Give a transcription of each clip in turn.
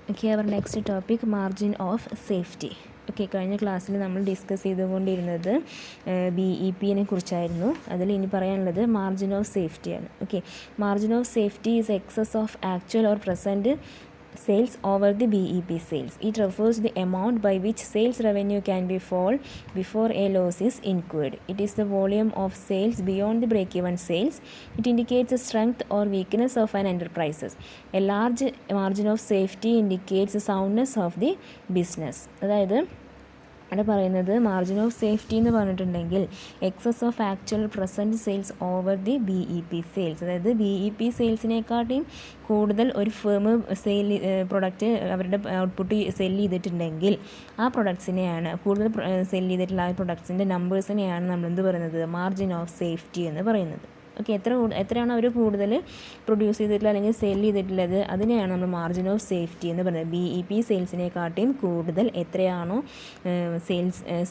Okay, our next topic, margin of safety. Okay, കഴിഞ്ഞ ക്ലാസ്സിൽ നമ്മൾ ഡിസ്കസ് ചെയ്തുകൊണ്ടിരുന്നത് BEP കുറിച്ചായിരുന്നു. അതിൽ ഇനി പറയാനുള്ളത് മാർജിൻ ഓഫ് സേഫ്റ്റിയാണ്. Okay, margin of safety is excess of actual or present sales over the BEP sales. It refers to the amount by which sales revenue can be fall before a loss is incurred. It is the volume of sales beyond the break-even sales. It indicates the strength or weakness of an enterprise. A large margin of safety indicates the soundness of the business. അതായത് അവിടെ പറയുന്നത് margin of safety എന്ന് പറഞ്ഞിട്ടുണ്ടെങ്കിൽ excess of actual present sales over the BEP sales. അതായത് BEP സെയിൽസിനെക്കാട്ടിയും കൂടുതൽ ഒരു firm product അവരുടെ ഔട്ട്പുട്ട് സെല് ചെയ്തിട്ടുണ്ടെങ്കിൽ ആ പ്രൊഡക്ട്സിനെയാണ് കൂടുതൽ സെല് ചെയ്തിട്ടുള്ള ആ പ്രൊഡക്ട്സിൻ്റെ നമ്പേഴ്സിനെയാണ് നമ്മളെന്ത് പറയുന്നത്, മാർജിൻ ഓഫ് സേഫ്റ്റി എന്ന് പറയുന്നത്. ഓക്കെ, എത്രയാണോ അവർ കൂടുതൽ പ്രൊഡ്യൂസ് ചെയ്തിട്ടുള്ളത് അല്ലെങ്കിൽ സെൽ ചെയ്തിട്ടുള്ളത് അതിനെയാണ് നമ്മൾ മാർജിൻ ഓഫ് സേഫ്റ്റി എന്ന് പറയുന്നത്. BEP സെയിൽസിനെക്കാട്ടിയും കൂടുതൽ എത്രയാണോ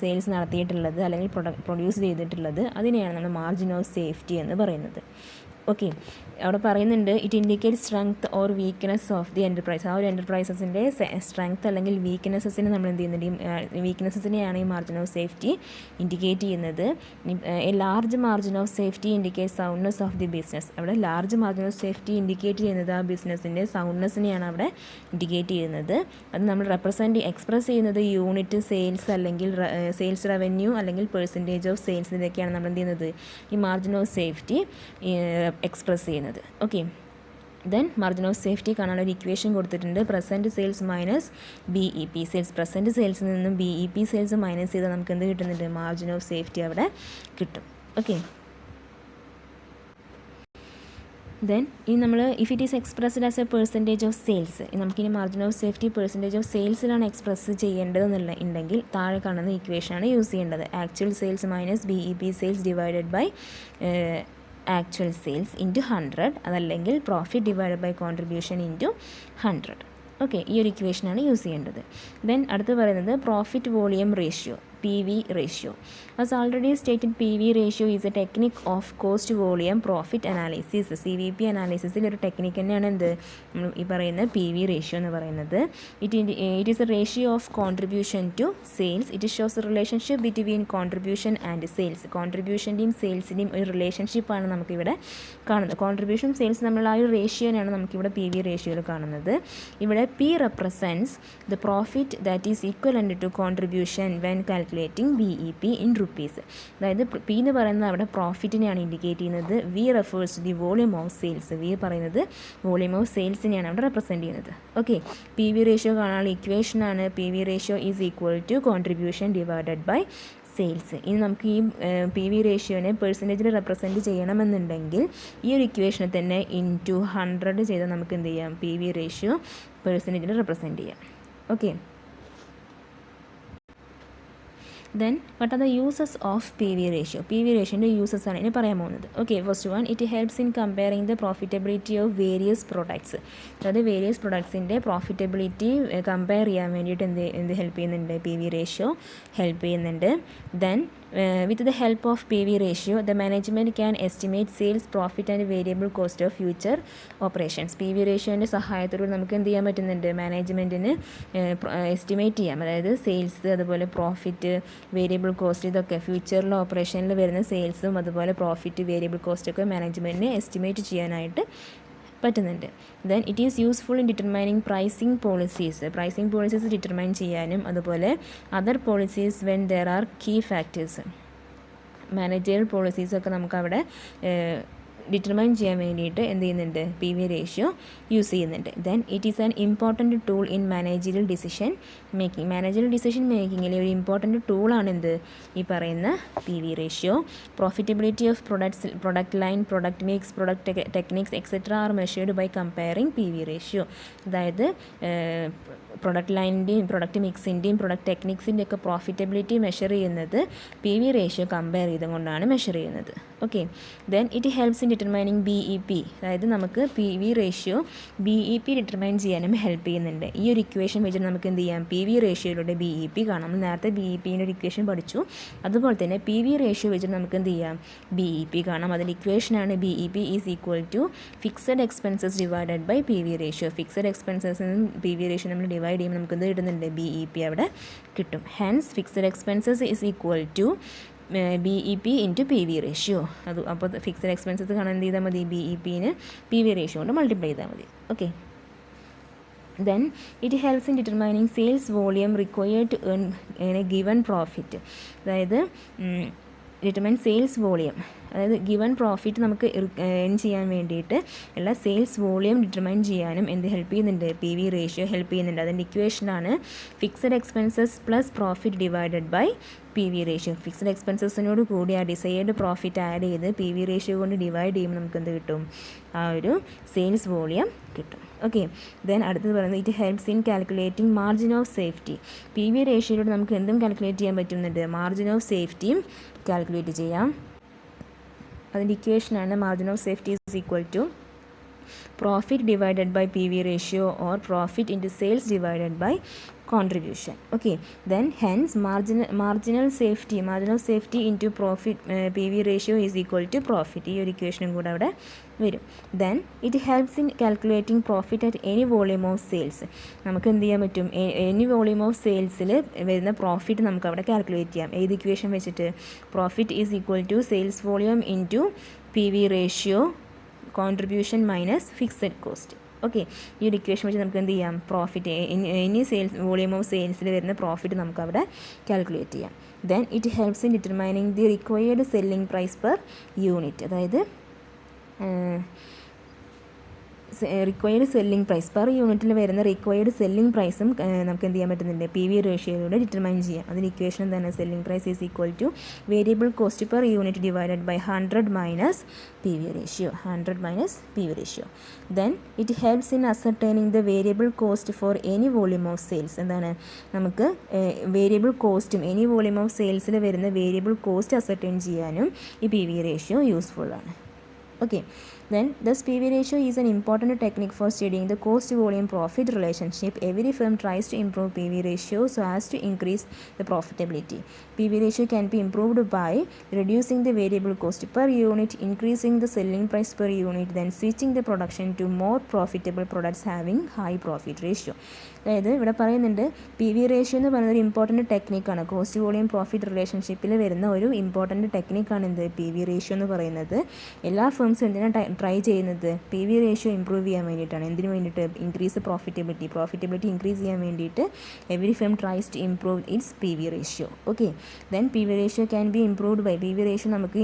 സെയിൽസ് നടത്തിയിട്ടുള്ളത് അല്ലെങ്കിൽ പ്രൊഡ്യൂസ് ചെയ്തിട്ടുള്ളത് അതിനെയാണ് നമ്മൾ മാർജിൻ ഓഫ് സേഫ്റ്റി എന്ന് പറയുന്നത്. ഓക്കെ, അവിടെ പറയുന്നുണ്ട് it indicate strength or weakness of the enterprise. ആ ഒരു എൻ്റർപ്രൈസസിൻ്റെ സ്ട്രെങ്ത് അല്ലെങ്കിൽ വീക്ക്നെസ്സസിനെ നമ്മൾ എന്ത് ചെയ്യുന്നുണ്ട്, ഈ വീക്ക്നെസ്സസിനെയാണ് ഈ മാർജിൻ ഓഫ് സേഫ്റ്റി ഇൻഡിക്കേറ്റ് ചെയ്യുന്നത്. A large margin of safety indicate soundness of the business. അവിടെ large margin of safety indicate ചെയ്യുന്നത് ആ ബിസിനസ്സിൻ്റെ സൗണ്ട്നെസ്സിനെയാണ് അവിടെ ഇൻഡിക്കേറ്റ് ചെയ്യുന്നത്. അത് നമ്മൾ എക്സ്പ്രസ് ചെയ്യുന്നത് യൂണിറ്റ് സെയിൽസ് അല്ലെങ്കിൽ സെയിൽസ് റവന്യൂ അല്ലെങ്കിൽ പെർസെൻറ്റേജ് ഓഫ് സെയിൽസ്, ഇതൊക്കെയാണ് നമ്മൾ എന്ത് ചെയ്യുന്നത്, ഈ മാർജിൻ ഓഫ് സേഫ്റ്റി എക്സ്പ്രസ് ചെയ്യുന്നത്. Okay, then margin of safety കാണാനുള്ള ഒരു ഇക്വേഷൻ കൊടുത്തിട്ടുണ്ട്. Present sales minus BEP sales. Present സെയിൽസിൽ നിന്നും BEP സെയിൽസ് മൈനസ് ചെയ്താൽ നമുക്ക് എന്ത് കിട്ടുന്നുണ്ട്, മാർജിൻ ഓഫ് സേഫ്റ്റി അവിടെ കിട്ടും. ഓക്കെ, ദെൻ ഇനി നമ്മൾ if it is expressed as a percentage of sales, നമുക്കിനി margin of safety percentage of സെയിൽസിലാണ് എക്സ്പ്രസ് ചെയ്യേണ്ടതെന്നുള്ള ഉണ്ടെങ്കിൽ താഴെ കാണുന്ന ഇക്വേഷനാണ് യൂസ് ചെയ്യേണ്ടത്. Actual sales minus BEP sales divided by actual sales into 100, അതല്ലെങ്കിൽ profit divided by contribution into 100. Okay, ഈ ഒരു ഇക്വേഷനാണ് യൂസ് ചെയ്യേണ്ടത്. ദെൻ അടുത്ത് പറയുന്നത് profit volume ratio, PV ratio. As already stated, PV ratio is a technique of cost volume profit analysis. CVP അനാലിസിസിൽ ഒരു technique തന്നെയാണ് എന്ത് ഈ പറയുന്ന PV റേഷ്യോ എന്ന് പറയുന്നത്. It is a ratio of contribution to sales. It shows a relationship between contribution and sales. കോൺട്രിബ്യൂഷൻ്റെയും സെയിൽസിൻ്റെയും ഒരു റിലേഷൻഷിപ്പാണ് നമുക്കിവിടെ കാണുന്നത്. കോൺട്രിബ്യൂഷൻ സെയിൽസ് നമ്മൾ ആ ഒരു റേഷ്യോനാണ് നമുക്കിവിടെ PV റേഷ്യോയിൽ കാണുന്നത്. ഇവിടെ P represents the profit that is equivalent to contribution when calculating BEP in rupees. അതായത് P എന്ന് പറയുന്നത് അവിടെ പ്രോഫിറ്റിനെയാണ് ഇൻഡിക്കേറ്റ് ചെയ്യുന്നത്. V refers to the volume of sales. V പറയുന്നത് വോളിയം ഓഫ് സെയിൽസിനെയാണ് അവിടെ റെപ്രസെൻറ്റ് ചെയ്യുന്നത്. ഓക്കെ, PV റേഷ്യോ കാണാനുള്ള ഇക്വേഷനാണ് PV ratio is equal to contribution divided by sales. ഇനി നമുക്ക് ഈ PV റേഷ്യോനെ പെർസെൻറ്റേജിൽ റെപ്രസെൻറ്റ് ചെയ്യണമെന്നുണ്ടെങ്കിൽ ഈ ഒരു ഇക്വേഷനെ തന്നെ ഇൻറ്റു 100 ചെയ്താൽ നമുക്ക് എന്ത് ചെയ്യാം, PV റേഷ്യോ പെർസെൻറ്റേജിൽ റെപ്രസെൻറ്റ് ചെയ്യാം. Okay, then what are the uses of PV ratio. PV റേഷ്യോൻ്റെ യൂസസ് ആണ് ഇനി പറയാൻ പോകുന്നത്. Okay, first one, it helps in comparing the profitability of various products. അതായത് വേരിയസ് പ്രൊഡക്ട്സിൻ്റെ പ്രോഫിറ്റബിലിറ്റി കമ്പയർ ചെയ്യാൻ വേണ്ടിയിട്ട് എന്ത് ഹെൽപ്പ് ചെയ്യുന്നുണ്ട്, PV റേഷ്യോ ഹെൽപ്പ് ചെയ്യുന്നുണ്ട്. ദെൻ with the help of PV ratio, the management can estimate sales, profit and variable cost of future operations. PV റേഷ്യോൻ്റെ സഹായത്തോടെ നമുക്ക് എന്ത് ചെയ്യാൻ പറ്റുന്നുണ്ട്, മാനേജ്മെൻറ്റിന് എസ്റ്റിമേറ്റ് ചെയ്യാം. അതായത് സെയിൽസ്, അതുപോലെ പ്രോഫിറ്റ്, വേരിയബിൾ കോസ്റ്റ്, ഇതൊക്കെ ഫ്യൂച്ചറിൽ ഓപ്പറേഷനിൽ വരുന്ന സെയിൽസും അതുപോലെ പ്രോഫിറ്റ്, വേരിയബിൾ കോസ്റ്റൊക്കെ മാനേജ്മെൻറ്റിന് എസ്റ്റിമേറ്റ് ചെയ്യാനായിട്ട് പറ്റുന്നുണ്ട്. Then it is useful in determining pricing policies determine ചെയ്യാനും, അതുപോലെ other policies when there are key factors, managerial പോളിസീസൊക്കെ നമുക്കവിടെ ഡിറ്റർമൈൻ ചെയ്യാൻ വേണ്ടിയിട്ട് എന്ത് ചെയ്യുന്നുണ്ട്, PV റേഷ്യോ യൂസ് ചെയ്യുന്നുണ്ട്. Then it is an important tool in managerial decision മേക്കിങ്ങിലെ ഒരു ഇമ്പോർട്ടൻറ്റ് ടൂളാണ് എന്ത്, ഈ പറയുന്ന PV ratio. Profitability of product line, product mix, product techniques etcetera are measured by comparing PV ratio. അതായത് പ്രൊഡക്റ്റ് ലൈനിൻ്റെയും product മിക്സിൻ്റെയും പ്രൊഡക്റ്റ് ടെക്നിക്സിൻ്റെ ഒക്കെ പ്രോഫിറ്റബിലിറ്റി മെഷർ ചെയ്യുന്നത് PV റേഷ്യോ കമ്പയർ ചെയ്തുകൊണ്ടാണ് മെഷർ ചെയ്യുന്നത്. Okay, then it helps in determining BEP, അതായത് നമുക്ക് PV റേഷ്യോ BEP ഡിറ്റർമൈൻ ചെയ്യാനും ഹെൽപ്പ് ചെയ്യുന്നുണ്ട്. ഈ ഒരു ഇക്വേഷൻ വെച്ചിട്ട് നമുക്ക് എന്ത് ചെയ്യാം, PV റേഷ്യോയിലൂടെ BEP കാണാം. നമ്മൾ നേരത്തെ BEPൻ്റെ ഒരു ഇക്വേഷൻ പഠിച്ചു. അതുപോലെ തന്നെ PV റേഷ്യോ വെച്ചിട്ട് നമുക്ക് എന്ത് ചെയ്യാം, BEP കാണാം. അതിൻ്റെ ഇക്വേഷനാണ് BEP is equal to fixed expenses divided by PV ratio. Fixed എക്സ്പെൻസസിനും PV റേഷ്യോ നമ്മൾ ഡിവൈഡ് ചെയ്യുമ്പോൾ നമുക്ക് എന്ത് കിട്ടുന്നുണ്ട്, BEP അവിടെ കിട്ടും. Hence fixed expenses is equal to BEP into PV ratio. അത് അപ്പോൾ ഫിക്സഡ് എക്സ്പെൻസസ് കാണാൻ എന്ത് ചെയ്താൽ മതി, BEPന് PV റേഷ്യോ കൊണ്ട് മൾട്ടിപ്ലൈ ചെയ്താൽ മതി. Okay. Then it helps in determining sales volume required to earn a given profit. അതായത് ഡിറ്റർമൈൻ സെയിൽസ് വോളിയം, അതായത് ഗിവൺ പ്രോഫിറ്റ് നമുക്ക് ഏൺ ചെയ്യാൻ വേണ്ടിയിട്ട് ഉള്ള സെയിൽസ് വോളിയം ഡിറ്റർമൈൻ ചെയ്യാനും എന്ത് ഹെൽപ്പ് ചെയ്യുന്നുണ്ട്, PV റേഷ്യോ ഹെൽപ്പ് ചെയ്യുന്നുണ്ട്. അതിൻ്റെ ഇക്വേഷനാണ് fixed expenses plus profit divided by PV ratio. Fixed എക്സ്പെൻസസിനോട് കൂടി ആ ഡിസൈഡ് പ്രോഫിറ്റ് ആഡ് ചെയ്ത് PV റേഷ്യോ കൊണ്ട് ഡിവൈഡ് ചെയ്യുമ്പോൾ നമുക്ക് എന്ത് കിട്ടും, ആ ഒരു സെയിൽസ് വോളിയം കിട്ടും. ഓക്കെ. ദെൻ അടുത്തത് പറയുന്നത് it helps in calculating margin of safety. PV റേഷ്യോയിലൂടെ നമുക്ക് എന്തും കാൽക്കുലേറ്റ് ചെയ്യാൻ പറ്റുന്നുണ്ട്, മാർജിൻ ഓഫ് സേഫ്റ്റിയും കാൽക്കുലേറ്റ് ചെയ്യാം. അതിൻ്റെ ഇക്വേഷനാണ് margin of safety is equal to profit divided by PV ratio or profit into sales divided by contribution. Okay, then hence marginal safety into profit PV ratio is equal to profit. ഈ ഒരു ഇക്വേഷനും കൂടെ അവിടെ വരും. Then it helps in calculating profit at any volume of sales. നമുക്ക് എന്ത് ചെയ്യാൻ പറ്റും, എനി വോളിയം ഓഫ് സെയിൽസിൽ വരുന്ന പ്രോഫിറ്റ് നമുക്ക് അവിടെ കാൽക്കുലേറ്റ് ചെയ്യാം. ഏത് ഇക്വേഷൻ വെച്ചിട്ട്, profit is equal to sales volume into PV ratio contribution minus fixed cost. Okay. ഈ ഒരു ഇക്വേഷൻ വെച്ച് നമുക്ക് എന്ത് ചെയ്യാം, profit any sales volume of സെയിൽസിൽ വരുന്ന പ്രോഫിറ്റ് നമുക്ക് അവിടെ കാൽക്കുലേറ്റ് ചെയ്യാം. Then it helps in determining the required selling price per unit. അതായത് റിക്വയർഡ് സെല്ലിംഗ് പ്രൈസ് പെർ യൂണിറ്റിൽ വരുന്ന റിക്വയർഡ് സെല്ലിംഗ് പ്രൈസും നമുക്ക് എന്ത് ചെയ്യാൻ പറ്റുന്നുണ്ട്, PV റേഷ്യോയിലൂടെ ഡിറ്റർമൈൻ ചെയ്യാം. അതിന് ഇക്വേഷൻ തന്നെ selling price is equal to variable cost per unit divided by 100 minus PV ratio. 100 minus PV ratio. Then it helps in ascertaining the variable cost for any volume of sales. എന്താണ്, നമുക്ക് variable കോസ്റ്റും any volume of സെയിൽസിൽ വരുന്ന variable cost ascertain ചെയ്യാനും ഈ PV ratio useful ആണ്. Okay, then thus PV ratio is an important technique for studying the cost volume profit relationship. Every firm tries to improve PV ratio so as to increase the profitability. PV ratio can be improved by reducing the variable cost per unit, increasing the selling price per unit, then switching the production to more profitable products having high profit ratio. അതായത് ഇവിടെ പറയുന്നുണ്ട് PV ratio എന്ന് പറയുന്നത് ഒരു important ടെക്നിക്കാണ്. Cost volume profit റിലേഷൻഷിപ്പിൽ വരുന്ന ഒരു important ടെക്നിക്കാണ് എന്ത്, PV റേഷ്യോ എന്ന് പറയുന്നത്. എല്ലാ ഫേംസും എന്തിനാണ് ട്രൈ ചെയ്യുന്നത്, PV റേഷ്യോ ഇമ്പ്രൂവ് ചെയ്യാൻ വേണ്ടിയിട്ടാണ്. എന്തിനു വേണ്ടിയിട്ട്, ഇൻക്രീസ് പ്രോഫിറ്റബിലിറ്റി ഇൻക്രീസ് ചെയ്യാൻ വേണ്ടിയിട്ട് every firm tries to improve its PV ratio. Okay. Then PV ratio can be improved by, PV ratio നമുക്ക്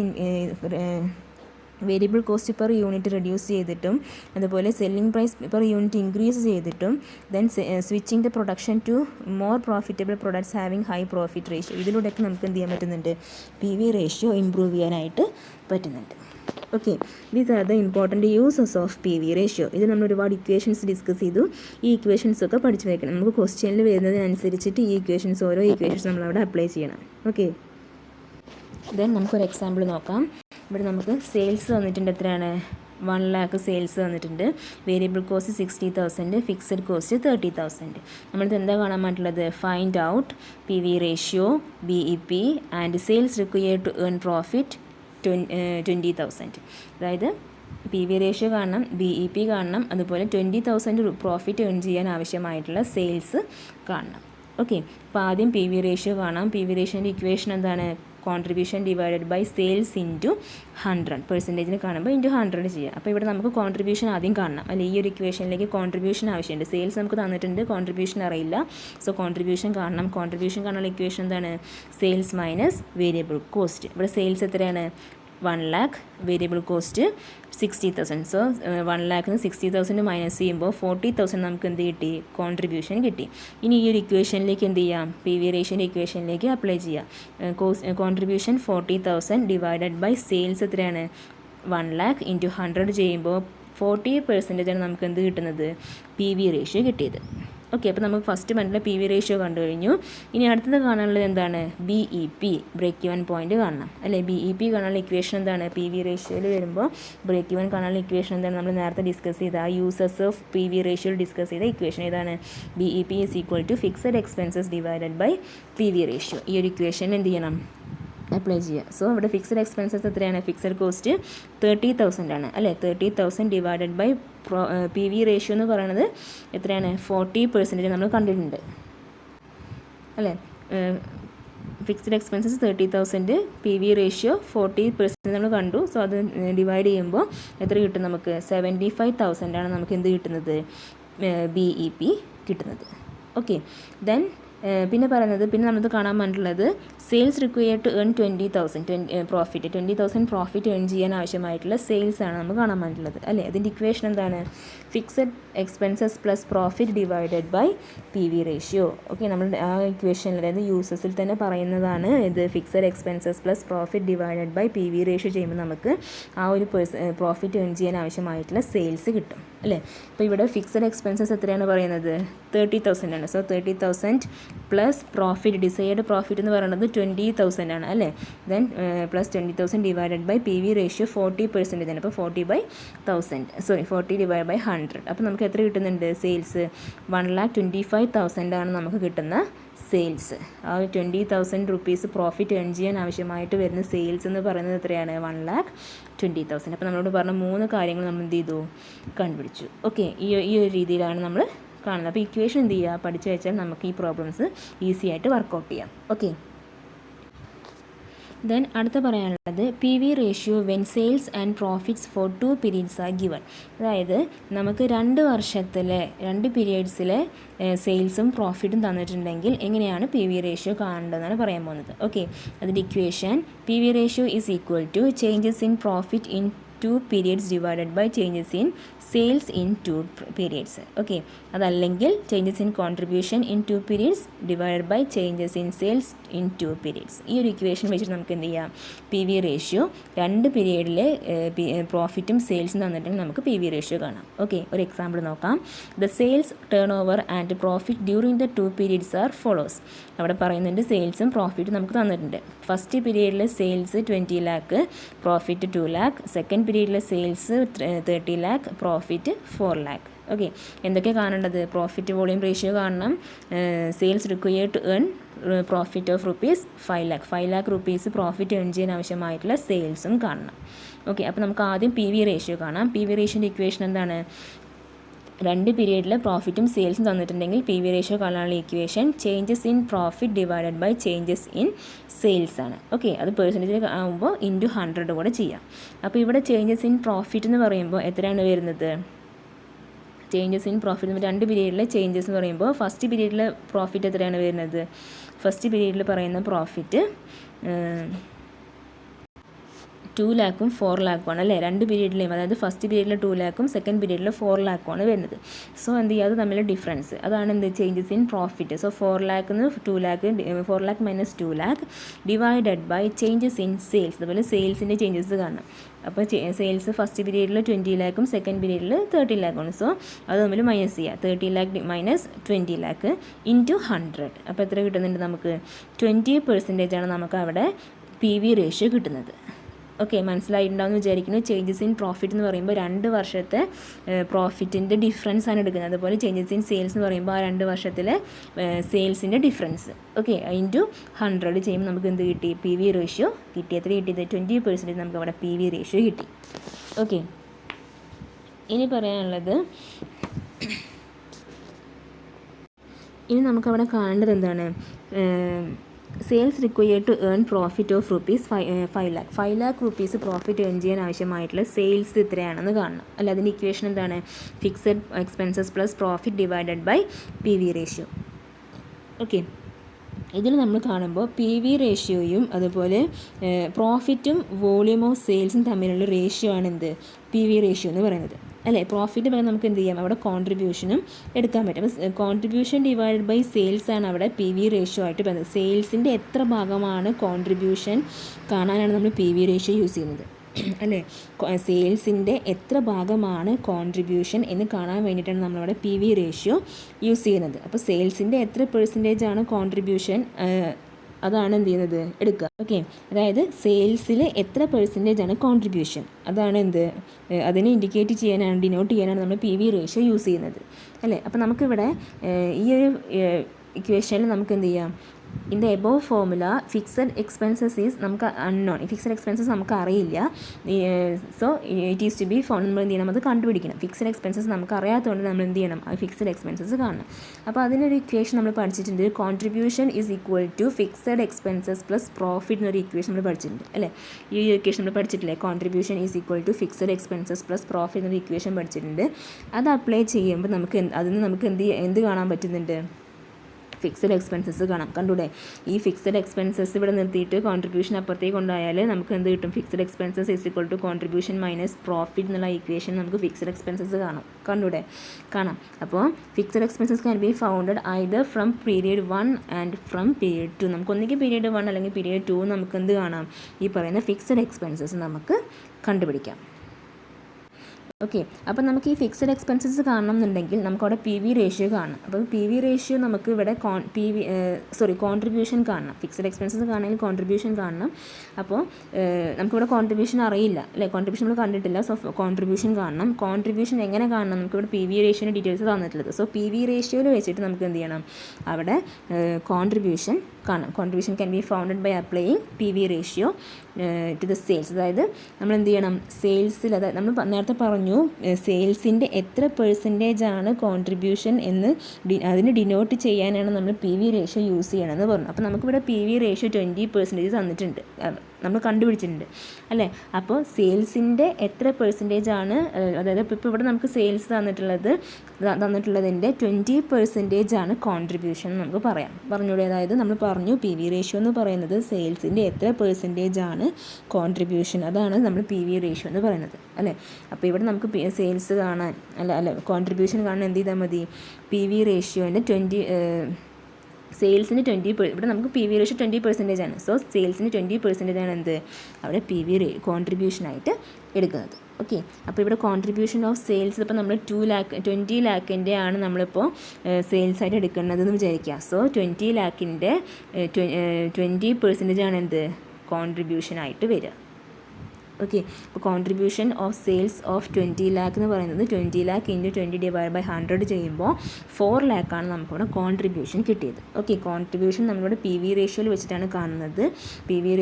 variable cost per unit reduce ചെയ്തിട്ടും അതുപോലെ selling price per unit increase ചെയ്തിട്ടും then switching the production to more profitable products having high profit ratio. ഇതിലൂടെയൊക്കെ നമുക്ക് എന്ത് ചെയ്യാൻ പറ്റുന്നുണ്ട്, PV ratio improve ചെയ്യാനായിട്ട് പറ്റുന്നുണ്ട്. Okay, these are the important uses of PV ratio. ഇത് നമ്മൾ ഒരുപാട് ഇക്വേഷൻസ് ഡിസ്കസ് ചെയ്തു. ഈ ഇക്വേഷൻസൊക്കെ പഠിച്ചു വയ്ക്കണം. നമുക്ക് ക്വസ്റ്റ്യനിൽ വരുന്നതിനനുസരിച്ചിട്ട് ഈ ഇക്വേഷൻസ് ഓരോ ഇക്വേഷൻസ് നമ്മളവിടെ അപ്ലൈ ചെയ്യണം. ഓക്കെ. ദെൻ നമുക്കൊരു എക്സാമ്പിൾ നോക്കാം. ഇവിടെ നമുക്ക് സെയിൽസ് വന്നിട്ടുണ്ട്, എത്രയാണ്, 1 lakh സെയിൽസ് വന്നിട്ടുണ്ട്. Variable cost 60,000, fixed cost 30,000. നമ്മളിത് എന്താ കാണാൻ പറ്റുള്ളത്, find out PV ratio, BEP and sales required to earn profit 20,000. അതായത് PV റേഷ്യോ കാണണം, BEP കാണണം, അതുപോലെ 20,000 പ്രോഫിറ്റ് ഏൺ ചെയ്യാൻ ആവശ്യമായിട്ടുള്ള സെയിൽസ് കാണണം. ഓക്കെ. അപ്പോൾ ആദ്യം PV റേഷ്യോ കാണാം. PV റേഷ്യോൻ്റെ ഇക്വേഷൻ എന്താണ്, contribution divided by sales into 100. പെർസെൻറ്റേജിന് കാണുമ്പോൾ ഇൻറ്റു 100 ചെയ്യുക. അപ്പോൾ ഇവിടെ നമുക്ക് കോൺട്രിബ്യൂഷൻ ആദ്യം കാണണം, അല്ലെങ്കിൽ ഈ ഒരു ഇക്വേഷനിലേക്ക് കോൺട്രിബ്യൂഷൻ ആവശ്യമുണ്ട്. സെയിൽസ് നമുക്ക് തന്നിട്ടുണ്ട്, കോൺട്രിബ്യൂഷൻ അറിയില്ല. സോ കോൺട്രിബ്യൂഷൻ കാണണം. കോൺട്രിബ്യൂഷൻ കാണാനുള്ള ഇക്വേഷൻ എന്താണ്, സെയിൽസ് മൈനസ് വേരിയബിൾ കോസ്റ്റ്. ഇവിടെ സെയിൽസ് എത്രയാണ്, 1 lakh, variable cost 60,000. So 1 lakhന് 60,000 minus ചെയ്യുമ്പോൾ 40,000 നമുക്ക് എന്ത് കിട്ടി, കോൺട്രിബ്യൂഷൻ കിട്ടി. ഇനി ഈ ഒരു ഇക്വേഷനിലേക്ക് എന്ത് ചെയ്യാം, PV റേഷ്യോൻ്റെ ഇക്വേഷനിലേക്ക് അപ്ലൈ ചെയ്യാം. കോൺട്രിബ്യൂഷൻ 40,000 ഡിവൈഡഡ് ബൈ സെയിൽസ് എത്രയാണ്, 1 lakh ഇൻറ്റു 100 ചെയ്യുമ്പോൾ 40% നമുക്ക് എന്ത് കിട്ടുന്നത്, PV റേഷ്യോ കിട്ടിയത്. ഓക്കെ, അപ്പോൾ നമുക്ക് ഫസ്റ്റ് മന്തിലെ പി വി റേഷ്യോ കണ്ടു കഴിഞ്ഞു. ഇനി അടുത്തത് കാണാനുള്ളത് എന്താണ്? BEP, ബ്രേക്ക് ഇവൻ പോയിന്റ് കാണണം അല്ലേ. BEP കാണാനുള്ള ഇക്വേഷൻ എന്താണ്? പി വി റേഷ്യോയിൽ വരുമ്പോൾ ബ്രേക്ക് ഇവൻ കാണാനുള്ള ഇക്വേഷൻ എന്താണ്? നമ്മൾ നേരത്തെ ഡിസ്കസ് ചെയ്ത ആ യൂസസ് ഓഫ് പി വി റേഷ്യോയിൽ ഡിസ്കസ് ചെയ്ത ഇക്വേഷൻ ഏതാണ്? BEP is equal to fixed expenses divided by P V ratio. ഈ ഒരു ഇക്വേഷൻ എന്ത് ചെയ്യണം? അപ്ലൈ ചെയ്യുക. സോ ഇവിടെ ഫിക്സഡ് എക്സ്പെൻസസ് എത്രയാണ്? ഫിക്സഡ് കോസ്റ്റ് 30,000 ആണ് അല്ലേ. 30,000 divided by P V ratio എന്ന് പറയുന്നത് എത്രയാണ്? 40% നമ്മൾ കണ്ടിട്ടുണ്ട് അല്ലേ. Fixed expenses 30,000, P V ratio 40% നമ്മൾ കണ്ടു. സോ അത് ഡിവൈഡ് ചെയ്യുമ്പോൾ എത്ര കിട്ടും നമുക്ക്? 75,000 ആണ് നമുക്ക് എന്ത് കിട്ടുന്നത്? BEP കിട്ടുന്നത്. ഓക്കെ, ദെൻ പിന്നെ പറയുന്നത്, പിന്നെ നമുക്ക് കാണാൻ വേണ്ടിയിട്ടുള്ളത് sales required to earn 20,000 profit. 20,000 profit earn ചെയ്യാൻ ആവശ്യമായിട്ടുള്ള സെയിൽസ് ആണ് നമുക്ക് കാണാൻ വേണ്ടിയിട്ടുള്ളത് അല്ലേ. അതിൻ്റെ ഇക്വേഷൻ എന്താണ്? Fixed expenses plus profit divided by P V ratio. Okay, നമ്മൾ ആ ഇക്വേഷനിൽ, അതായത് യൂസസിൽ തന്നെ പറയുന്നതാണ് ഇത്. Fixed expenses plus profit divided by P V ratio ചെയ്യുമ്പോൾ നമുക്ക് ആ ഒരു പ്രോഫിറ്റ് ഏൺ ചെയ്യാൻ ആവശ്യമായിട്ടുള്ള സെയിൽസ് കിട്ടും അല്ലേ. അപ്പോൾ ഇവിടെ ഫിക്സഡ് എക്സ്പെൻസസ് എത്രയാണ് പറയുന്നത്? 30,000 ആണ്. So 30,000 plus profit, decide profit എന്ന് പറയുന്നത് 20,000 ആണ് അല്ലേ. Then plus 20,000 divided by P V ratio 40% ആണ്. അപ്പോൾ 40 ഡിവൈഡ് ബൈ 100. അപ്പോൾ നമുക്ക് എത്ര കിട്ടുന്നുണ്ട്? സെയിൽസ് 1,25,000 ആണ് നമുക്ക് കിട്ടുന്ന സെയിൽസ്. ആ 20,000 റുപ്പീസ് പ്രോഫിറ്റ് ഏൺ ചെയ്യാൻ ആവശ്യമായിട്ട് വരുന്ന സെയിൽസ് എന്ന് പറയുന്നത് എത്രയാണ്? 1,20,000. അപ്പോൾ നമ്മളോട് പറഞ്ഞ 3 കാര്യങ്ങൾ നമ്മൾ എന്ത് ചെയ്തു? കണ്ടുപിടിച്ചു. ഓക്കെ, ഈ ഒരു രീതിയിലാണ് നമ്മൾ കാണുന്നത്. അപ്പോൾ ഇക്വേഷൻ എന്ത് ചെയ്യുക? പഠിച്ചു വെച്ചാൽ നമുക്ക് ഈ പ്രോബ്ലംസ് ഈസി ആയിട്ട് വർക്കൗട്ട് ചെയ്യാം. ഓക്കെ, ദെൻ അടുത്ത പറയാനുള്ളത് P V ratio when sales and profits for 2 periods are given. അതായത് നമുക്ക് 2 പീരീഡ്സിലെ സെയിൽസും പ്രോഫിറ്റും തന്നിട്ടുണ്ടെങ്കിൽ എങ്ങനെയാണ് പി വി റേഷ്യോ കാണേണ്ടതെന്നാണ് പറയാൻ പോകുന്നത്. ഓക്കെ, അതിൻ്റെ equation P V ratio is equal to changes in profit in 2 periods divided by changes in sales in 2 periods. Okay, അതല്ലെങ്കിൽ changes in contribution in 2 periods divided by changes in sales in 2 periods. ഈ ഒരു equation വെച്ചിട്ട് നമുക്ക് എന്ത് ചെയ്യാം? P V ratio 2 പീരീഡിലെ പ്രോഫിറ്റും സെയിൽസും തന്നിട്ടുണ്ടെങ്കിൽ നമുക്ക് പി വി റേഷ്യോ കാണാം. ഓക്കെ, ഒരു എക്സാമ്പിൾ നോക്കാം. The sales turnover and profit during the 2 periods are follows. അവിടെ പറയുന്നുണ്ട് സെയിൽസും പ്രോഫിറ്റും നമുക്ക് തന്നിട്ടുണ്ട്. ഫസ്റ്റ് പീരീഡിലെ sales 20 lakh, profit 2 lakh. Second പീരീഡിലെ sales 30 lakh, profit 4 lakh. Okay, എന്തൊക്കെ കാണേണ്ടത്? പ്രോഫിറ്റ് വോളിയം റേഷ്യോ കാണണം. Sales required to earn profit of rupees 5 lakh rupees profit earn ചെയ്യാൻ ആവശ്യമായിട്ടുള്ള സെയിൽസും കാണണം. ഓക്കെ, അപ്പോൾ നമുക്ക് ആദ്യം പി വി റേഷ്യോ കാണാം. പി വി റേഷ്യോൻ്റെ ഇക്വേഷൻ എന്താണ്? 2 പീരീഡിലെ പ്രോഫിറ്റും സെയിൽസും തന്നിട്ടുണ്ടെങ്കിൽ പി വി റേഷ്യോ കാണാനുള്ള equation changes in profit divided by changes in sales ആണ്. ഓക്കെ, അത് പെർസെൻറ്റേജ് ആകുമ്പോൾ ഇൻറ്റു 100 കൂടെ ചെയ്യാം. അപ്പോൾ ഇവിടെ ചേഞ്ചസ് ഇൻ പ്രോഫിറ്റ് എന്ന് പറയുമ്പോൾ എത്രയാണ് വരുന്നത്? ചേഞ്ചസ് ഇൻ പ്രോഫിറ്റ് 2 പീരീഡിലെ ചേഞ്ചസ് എന്ന് പറയുമ്പോൾ ഫസ്റ്റ് പീരീഡിലെ പ്രോഫിറ്റ് എത്രയാണ് വരുന്നത്? ഫസ്റ്റ് പീരീഡിൽ പറയുന്ന പ്രോഫിറ്റ് 2 lakh 4 lakh ആണ് അല്ലേ. 2 പീരീഡിലെയും, അതായത് ഫസ്റ്റ് പീരീഡിൽ 2 lakh, സെക്കൻഡ് പീരീഡിൽ 4 lakh ആണ് വരുന്നത്. സോ എന്ത് ചെയ്യുക? അത് തമ്മിൽ ഡിഫറൻസ്, അതാണ് എന്ത്? Changes in profit. So 4 lakh 2 lakh, 4 lakh minus 2 lakh divided by changes in sales. അതുപോലെ സെയിൽസിൻ്റെ ചേഞ്ചസ് കാണണം. അപ്പോൾ സെയിൽസ് ഫസ്റ്റ് പീരീഡിൽ 20 lakh, സെക്കൻഡ് പീരീഡിൽ 30 lakh ആണ്. സോ അത് തമ്മിൽ മൈനസ് ചെയ്യുക. 30 lakh മൈനസ് 20 lakh ഇൻറ്റു 100. അപ്പോൾ എത്ര കിട്ടുന്നുണ്ട് നമുക്ക്? 20% ആണ് നമുക്ക് അവിടെ പി വി റേഷ്യോ കിട്ടുന്നത്. ഓക്കെ, മനസ്സിലായിട്ടുണ്ടാവുമെന്ന് വിചാരിക്കുന്നു. ചേഞ്ചസ് ഇൻ പ്രോഫിറ്റ് എന്ന് പറയുമ്പോൾ 2 വർഷത്തെ പ്രോഫിറ്റിൻ്റെ ഡിഫറൻസ് ആണ് എടുക്കുന്നത്. അതുപോലെ ചേഞ്ചസ് ഇൻ സെയിൽസ് എന്ന് പറയുമ്പോൾ ആ 2 വർഷത്തിലെ സെയിൽസിൻ്റെ ഡിഫറൻസ്. ഓക്കെ, ഇൻറ്റു 100 ചെയ്യുമ്പോൾ നമുക്ക് എന്ത് കിട്ടി? പി വി റേഷ്യോ കിട്ടി. എത്ര കിട്ടിയത്? 20% നമുക്ക് അവിടെ പി വി റേഷ്യോ കിട്ടി. ഓക്കെ, ഇനി പറയാനുള്ളത്, ഇനി നമുക്കവിടെ കാണേണ്ടത് എന്താണ്? Sales required to earn profit of rupees 5 lakh. 5 lakh rupees profit earn ചെയ്യാൻ ആവശ്യമായിട്ടുള്ള സെയിൽസ് എത്രയാണെന്ന് കാണണം അല്ല. അതിൻ്റെ ഇക്വേഷൻ എന്താണ്? Fixed expenses plus profit divided by P V ratio. Okay, ഇതിൽ നമ്മൾ കാണുമ്പോൾ പി വി റേഷ്യോയും അതുപോലെ പ്രോഫിറ്റും വോളിയം ഓഫ് സെയിൽസും തമ്മിലുള്ള റേഷ്യോ ആണ് എന്ത്? പി വി റേഷ്യോ എന്ന് പറയുന്നത് അല്ലേ. പ്രോഫിറ്റ് പകരം നമുക്ക് എന്ത് ചെയ്യാം? അവിടെ കോൺട്രിബ്യൂഷനും എടുക്കാൻ പറ്റും. അപ്പോൾ കോൺട്രിബ്യൂഷൻ ഡിവൈഡഡ് ബൈ സെയിൽസ് ആണ് അവിടെ പി വി റേഷ്യോ ആയിട്ട് പറയുന്നത്. സെയിൽസിൻ്റെ എത്ര ഭാഗമാണ് കോൺട്രിബ്യൂഷൻ കാണാനാണ് നമ്മൾ പി വി റേഷ്യോ യൂസ് ചെയ്യുന്നത്. അല്ലേ, സെയിൽസിൻ്റെ എത്ര ഭാഗമാണ് കോൺട്രിബ്യൂഷൻ എന്ന് കാണാൻ വേണ്ടിയിട്ടാണ് നമ്മളിവിടെ പി വി റേഷ്യോ യൂസ് ചെയ്യുന്നത്. അപ്പോൾ സെയിൽസിൻ്റെ എത്ര പെർസെൻറ്റേജാണ് കോൺട്രിബ്യൂഷൻ അതാണ് എന്ത് ചെയ്യുന്നത് എടുക്കുക. ഓക്കെ, അതായത് സെയിൽസിൽ എത്ര പെർസെൻറ്റേജാണ് കോൺട്രിബ്യൂഷൻ, അതാണ് എന്ത് അതിനെ ഇൻഡിക്കേറ്റ് ചെയ്യാനാണ്, ഡിനോട്ട് ചെയ്യാനാണ് നമ്മൾ പി വി റേഷ്യോ യൂസ് ചെയ്യുന്നത് അല്ലേ. അപ്പോൾ നമുക്കിവിടെ ഈ ഒരു ഇക്വേഷനിൽ നമുക്ക് എന്ത് ചെയ്യാം, in the above formula fixed expenses is നമുക്ക് അൺനോൺ, ഫിക്സഡ് എക്സ്പെൻസസ് നമുക്ക് അറിയില്ല. So it is to be found, നമ്മൾ എന്ത് ചെയ്യണം, അത് കണ്ടുപിടിക്കണം. ഫിക്സഡ് എക്സ്പെൻസസ് നമുക്ക് അറിയാത്തതുകൊണ്ട് നമ്മൾ എന്ത് ചെയ്യണം, ആ ഫിക്സഡ് എക്സ്പെൻസസ് കാണണം. അപ്പോൾ അതിനൊരു ഇക്വേഷൻ നമ്മൾ പഠിച്ചിട്ടുണ്ട്, contribution is equal to fixed expenses plus profit എന്നൊരു ഇക്വേഷൻ നമ്മൾ പഠിച്ചിട്ടുണ്ട് അല്ലേ. ഈ ഇക്വേഷൻ നമ്മൾ പഠിച്ചിട്ടില്ലേ, contribution is equal to fixed expenses plus profit എന്നൊരു ഇക്വേഷൻ പഠിച്ചിട്ടുണ്ട്. അത് അപ്ലൈ ചെയ്യുമ്പോൾ നമുക്ക് അതിന് നമുക്ക് എന്ത് കാണാൻ പറ്റുന്നുണ്ട്, ഫിക്സഡ് എക്സ്പെൻസസ് കാണാം. കണ്ടൂടെ, ഈ ഫിക്സഡ് എക്സ്പെൻസസ് ഇവിടെ നിർത്തിയിട്ട് കോൺട്രിബ്യൂഷൻ അപ്പുറത്തേക്ക് കൊണ്ടുപോയാൽ നമുക്ക് എന്ത് കിട്ടും, fixed expenses is equal to contribution minus profit എന്നുള്ള ഇക്വേഷൻ നമുക്ക് ഫിക്സഡ് എക്സ്പെൻസസ് കണ്ടൂടെ കാണാം. അപ്പോൾ fixed expenses can be founded either from period 1 and from period 2. നമുക്ക് ഒന്നുകിൽ പീരിയഡ് 1 അല്ലെങ്കിൽ പീരിയഡ് 2 നമുക്ക് എന്ത് കാണാം, ഈ പറയുന്ന ഫിക്സഡ് എക്സ്പെൻസസ് നമുക്ക് കണ്ടുപിടിക്കാം. ഓക്കെ, അപ്പോൾ നമുക്ക് ഈ ഫിക്സഡ് എക്സ്പെൻസസ് കാണണം എന്നുണ്ടെങ്കിൽ നമുക്കവിടെ പി വി റേഷ്യോ കാണണം. അപ്പോൾ പി വി റേഷ്യോ നമുക്ക് ഇവിടെ കോൺട്രിബ്യൂഷൻ കാണണം. ഫിക്സഡ് എക്സ്പെൻസസ് കാണണമെങ്കിൽ കോൺട്രിബ്യൂഷൻ കാണണം. അപ്പോൾ നമുക്കിവിടെ കോൺട്രിബ്യൂഷൻ അറിയില്ല അല്ലേ, കോൺട്രിബ്യൂഷൻ നമ്മൾ കണ്ടിട്ടില്ല. സോ കോൺട്രിബ്യൂഷൻ കാണണം. കോൺട്രിബ്യൂഷൻ എങ്ങനെ കാണണം, നമുക്കിവിടെ പി വി റേഷ്യോയുടെ ഡീറ്റെയിൽസ് തന്നിട്ടുള്ളത്. സോ പി വി റേഷ്യോയിൽ വെച്ചിട്ട് നമുക്ക് എന്ത് ചെയ്യണം, അവിടെ കോൺട്രിബ്യൂഷൻ കാണാം. Contribution can be founded by applying P V ratio to the sales. അതായത് നമ്മൾ എന്ത് ചെയ്യണം, സെയിൽസിൽ, അതായത് നമ്മൾ നേരത്തെ പറഞ്ഞു സെയിൽസിൻ്റെ എത്ര പെർസെൻറ്റേജാണ് കോൺട്രിബ്യൂഷൻ എന്ന് അതിന് ഡിനോട്ട് ചെയ്യാനാണ് നമ്മൾ പി വി റേഷ്യോ യൂസ് ചെയ്യണമെന്ന് പറഞ്ഞു. അപ്പോൾ നമുക്കിവിടെ പി വി റേഷ്യോ 20% തന്നിട്ടുണ്ട്, നമ്മൾ കണ്ടുപിടിച്ചിട്ടുണ്ട് അല്ലേ. അപ്പോൾ സെയിൽസിൻ്റെ എത്ര പെർസെൻറ്റേജാണ്, അതായത് ഇപ്പോൾ ഇവിടെ നമുക്ക് സെയിൽസ് തന്നിട്ടുള്ളതിൻ്റെ 20% കോൺട്രിബ്യൂഷൻ നമുക്ക് പറഞ്ഞൂടെ. അതായത് നമ്മൾ പറഞ്ഞു പി വി റേഷ്യോ എന്ന് പറയുന്നത് സെയിൽസിൻ്റെ എത്ര പെർസെൻറ്റേജാണ് കോൺട്രിബ്യൂഷൻ, അതാണ് നമ്മൾ പി വി റേഷ്യോ എന്ന് പറയുന്നത് അല്ലേ. അപ്പോൾ ഇവിടെ നമുക്ക് സെയിൽസ് കാണാൻ കോൺട്രിബ്യൂഷൻ കാണാൻ എന്ത് ചെയ്താൽ മതി, പി വി റേഷ്യോൻ്റെ സെയിൽസിന് 20%, ഇവിടെ നമുക്ക് പി വി റേഷ്യോ 20% ആണ്. സോ സെയിൽസിന് 20% ആണ് എന്ത് അവിടെ പി വി കോൺട്രിബ്യൂഷനായിട്ട് എടുക്കുന്നത്. ഓക്കെ, അപ്പോൾ ഇവിടെ കോൺട്രിബ്യൂഷൻ ഓഫ് സെയിൽസ് ഇപ്പോൾ നമ്മൾ 20 ലാഖിൻ്റെ ആണ് നമ്മളിപ്പോൾ സെയിൽസായിട്ട് എടുക്കുന്നതെന്ന് വിചാരിക്കുക. സോ 20 ലാഖിൻ്റെ 20% ആണ് എന്ത് കോൺട്രിബ്യൂഷനായിട്ട് വരിക. ഓക്കെ, അപ്പോൾ contribution of sales of 20 lakh എന്ന് പറയുന്നത് 20 ലാഖ് ഇൻറ്റു 20/100 ചെയ്യുമ്പോൾ 4 ലാഖാണ് നമുക്കിവിടെ കോൺട്രിബ്യൂഷൻ കിട്ടിയത്. ഓക്കെ, കോൺട്രിബ്യൂഷൻ നമ്മളിവിടെ പി വി റേഷ്യോയിൽ വെച്ചിട്ടാണ് കാണുന്നത്. പി വി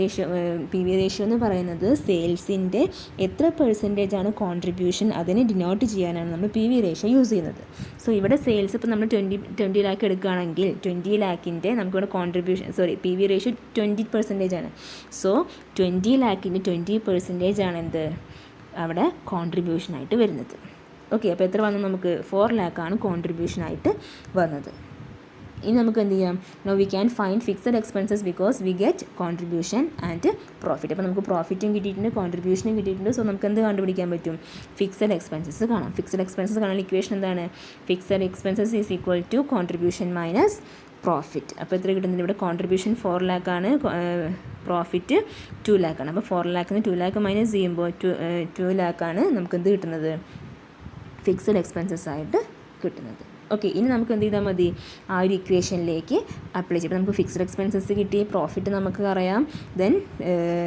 റേഷ്യോ എന്ന് പറയുന്നത് സെയിൽസിൻ്റെ എത്ര പെർസെൻറ്റേജാണ് കോൺട്രിബ്യൂഷൻ അതിനെ ഡിനോട്ട് ചെയ്യാനാണ് നമ്മൾ പി വി റേഷ്യോ യൂസ് ചെയ്യുന്നത്. സോ ഇവിടെ സെയിൽസ് ഇപ്പോൾ നമ്മൾ 20 ലാഖ് എടുക്കുകയാണെങ്കിൽ 20 ലാഖിൻ്റെ നമുക്കിവിടെ പി വി റേഷ്യോ 20% ആണ്. സോ 20 ലാഖിൻ്റെ 20% ആണ് എന്ത് അവിടെ കോൺട്രിബ്യൂഷനായിട്ട് വരുന്നത്. ഓക്കെ, അപ്പോൾ എത്ര വന്നു, നമുക്ക് 4 ലാഖാണ് കോൺട്രിബ്യൂഷനായിട്ട് വന്നത്. ഇനി നമുക്ക് എന്ത് ചെയ്യാം, no we can find fixed expenses because we get contribution and profit. അപ്പോൾ നമുക്ക് പ്രോഫിറ്റും കിട്ടിയിട്ടുണ്ട്, കോൺട്രിബ്യൂഷനും കിട്ടിയിട്ടുണ്ട്. സോ നമുക്ക് എന്ത് കണ്ടുപിടിക്കാൻ പറ്റും, ഫിക്സഡ് എക്സ്പെൻസസ് കാണാം. ഫിക്സഡ് എക്സ്പെൻസസ് കാണാൻ ഇക്വേഷൻ എന്താണ്, fixed expenses is equal to contribution minus profit. അപ്പോൾ എത്ര കിട്ടുന്നുണ്ട്, ഇവിടെ കോൺട്രിബ്യൂഷൻ 4 ലാഖാണ്, പ്രോഫിറ്റ് 2 ലാഖാണ്. അപ്പോൾ 4 ലാഖിന് 2 ലാഖ് മൈനസ് ചെയ്യുമ്പോൾ 2 ലാഖാണ് നമുക്ക് എന്ത് കിട്ടുന്നത്, ഫിക്സഡ് എക്സ്പെൻസസ് ആയിട്ട് കിട്ടുന്നത്. ഓക്കെ, ഇനി നമുക്ക് എന്ത് ചെയ്താൽ മതി, ആ ഒരു ഇക്വേഷനിലേക്ക് അപ്ലൈ ചെയ്യും. നമുക്ക് ഫിക്സഡ് എക്സ്പെൻസസ് കിട്ടി, പ്രോഫിറ്റ് നമുക്ക് അറിയാം, ദെൻ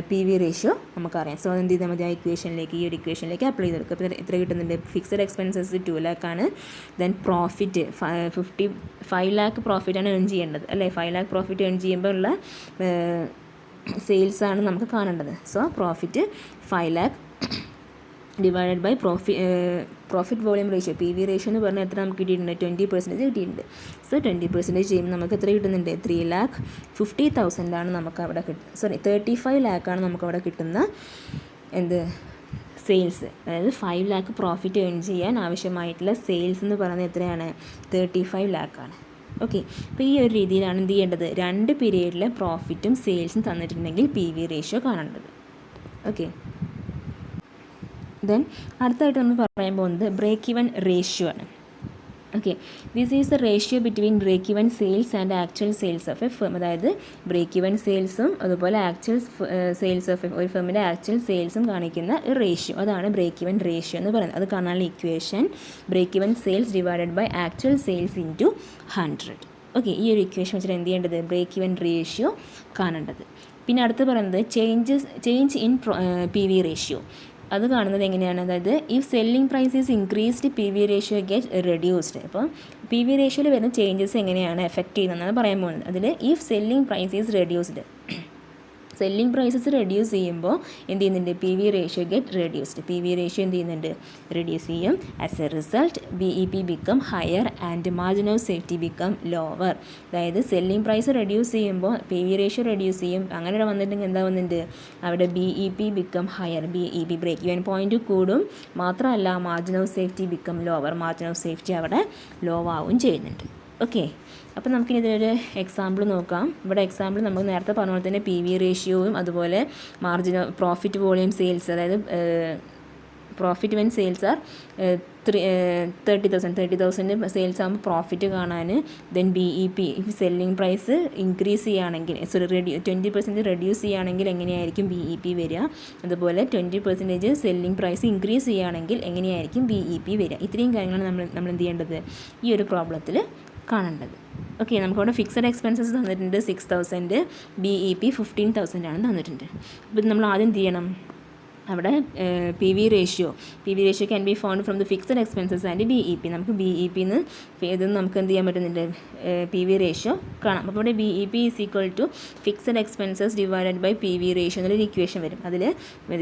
പി വി റേഷ്യോ നമുക്കറിയാം. സോ എന്ത് ചെയ്താൽ മതി, ആ ഈ ഒരു ഇക്വേഷനിലേക്ക് അപ്ലൈ ചെയ്തെടുക്കുക. അപ്പോൾ എത്ര കിട്ടുന്നുണ്ട്, ഫിക്സഡ് എക്സ്പെൻസസ് 2 ലാഖാണ്, ദെൻ പ്രോഫിറ്റ് 5 ലാഖ് പ്രോഫിറ്റാണ് ഏൺ ചെയ്യേണ്ടത് അല്ലേ. 5 ലാഖ് പ്രോഫിറ്റ് ഏൺ ചെയ്യുമ്പോൾ ഉള്ള സെയിൽസാണ് നമുക്ക് കാണേണ്ടത്. So profit 5 lakh divided by profit volume ratio, P V ratio എന്ന് പറഞ്ഞാൽ എത്ര നമുക്ക് കിട്ടിയിട്ടുണ്ട്, 20% കിട്ടിയിട്ടുണ്ട്. സോ 20% ചെയ്യുമ്പോൾ നമുക്ക് എത്ര കിട്ടുന്നുണ്ട്, 3,50,000 നമുക്ക് അവിടെ 35 ലാഖാണ് നമുക്കവിടെ കിട്ടുന്ന സെയിൽസ്. അതായത് 5 ലാഖ് പ്രോഫിറ്റ് ഏൺ ചെയ്യാൻ ആവശ്യമായിട്ടുള്ള സെയിൽസ് എന്ന് പറയുന്നത് എത്രയാണ്, 35 ലാഖാണ്. ഓക്കെ, അപ്പോൾ ഈ ഒരു രീതിയിലാണ് എന്ത് ചെയ്യേണ്ടത്, 2 പീരീഡിലെ പ്രോഫിറ്റും സെയിൽസും തന്നിട്ടുണ്ടെങ്കിൽ പി വി റേഷ്യോ കാണേണ്ടത്. ഓക്കെ, ദെൻ അടുത്തായിട്ട് നമ്മൾ പറയാൻ പോകുന്നത് ബ്രേക്ക് ഈവൻ റേഷ്യോ ആണ്. Okay, this is the ratio between break even sales and actual sales of a firm. അതായത് ബ്രേക്ക് ഇവൻ സെയിൽസും അതുപോലെ ആക്ച്വൽ സെയിൽസ് ഓഫ് ഒരു ഫേമിൻ്റെ ആക്ച്വൽ സെയിൽസും കാണിക്കുന്ന ഒരു റേഷ്യോ, അതാണ് ബ്രേക്ക് ഇവൻ റേഷ്യോ എന്ന് പറയുന്നത്. അത് കാണാനുള്ള equation break even sales divided by actual sales into 100. Okay, ഈ ഒരു ഇക്വേഷൻ വെച്ചിട്ട് എന്ത് ചെയ്യേണ്ടത്? ബ്രേക്ക് ഇവൻ റേഷ്യോ കാണേണ്ടത്. പിന്നെ അടുത്ത് പറയുന്നത് change in P V ratio. അത് കാണുന്നത് എങ്ങനെയാണ്? അതായത് if selling price is increased P V ratio get reduced. അപ്പോൾ പി വി റേഷ്യോയിൽ വരുന്ന ചേഞ്ചസ് എങ്ങനെയാണ് എഫക്റ്റ് ചെയ്യുന്നതെന്നാണ് പറയാൻ പോകുന്നത്. അതിൽ if selling price is reduced, selling prices reduce ചെയ്യുമ്പോൾ എന്ത് ചെയ്യുന്നുണ്ട്? P V ratio get reduced. P V ratio എന്ത് ചെയ്യുന്നുണ്ട്? റെഡ്യൂസ് ചെയ്യും. As a result B E P become higher and margin of safety become lower. അതായത് selling price reduce ചെയ്യുമ്പോൾ P V ratio reduce ചെയ്യും. അങ്ങനെ വന്നിട്ടുണ്ടെങ്കിൽ എന്താ വന്നിട്ടുണ്ട്? അവിടെ B E P become higher, B E P break even point കൂടും. മാത്രമല്ല margin of safety become lower, margin of safety അവിടെ ലോ ആവും ചെയ്യുന്നുണ്ട്. ഓക്കെ, അപ്പോൾ നമുക്കിനി ഇതിലൊരു എക്സാമ്പിൾ നോക്കാം. ഇവിടെ എക്സാമ്പിൾ നമുക്ക് നേരത്തെ പറഞ്ഞ പോലെ തന്നെ പി വി റേഷ്യോയും അതുപോലെ മാർജിൻ പ്രോഫിറ്റ് വോളിയം സെയിൽസ്, അതായത് profit when sales are 30,000 sales ആകുമ്പോൾ പ്രോഫിറ്റ് കാണാൻ. Then B E P selling price increase ചെയ്യുകയാണെങ്കിൽ 20% റെഡ്യൂസ് ചെയ്യുകയാണെങ്കിൽ എങ്ങനെയായിരിക്കും ബി ഇ പി വരിക? അതുപോലെ 20% സെല്ലിംഗ് പ്രൈസ് ഇൻക്രീസ് ചെയ്യുകയാണെങ്കിൽ എങ്ങനെയായിരിക്കും ബി ഇ പി വരിക? ഇത്രയും കാര്യങ്ങളാണ് നമ്മൾ എന്ത് ചെയ്യേണ്ടത് ഈ ഒരു പ്രോബ്ലത്തിൽ കാണേണ്ടത്. ഓക്കെ, നമുക്കവിടെ ഫിക്സഡ് എക്സ്പെൻസസ് തന്നിട്ടുണ്ട് 6,000, ബി ഇ പി 15,000 ആണ് തന്നിട്ടുണ്ട്. അപ്പോൾ ഇത് നമ്മൾ ആദ്യം എന്ത് ചെയ്യണം? അവിടെ P V ratio can be found from the fixed expenses and B E P. നമുക്ക് ബി ഇ പിന്ന് ഇതൊന്നും നമുക്ക് എന്ത് ചെയ്യാൻ പറ്റുന്നുണ്ട്? പി വി റേഷ്യോ കാണാം. അപ്പോൾ ഇവിടെ B E P is equal to fixed expenses divided by P V ratio എന്നൊരു ഇക്വേഷൻ വരും. അതിൽ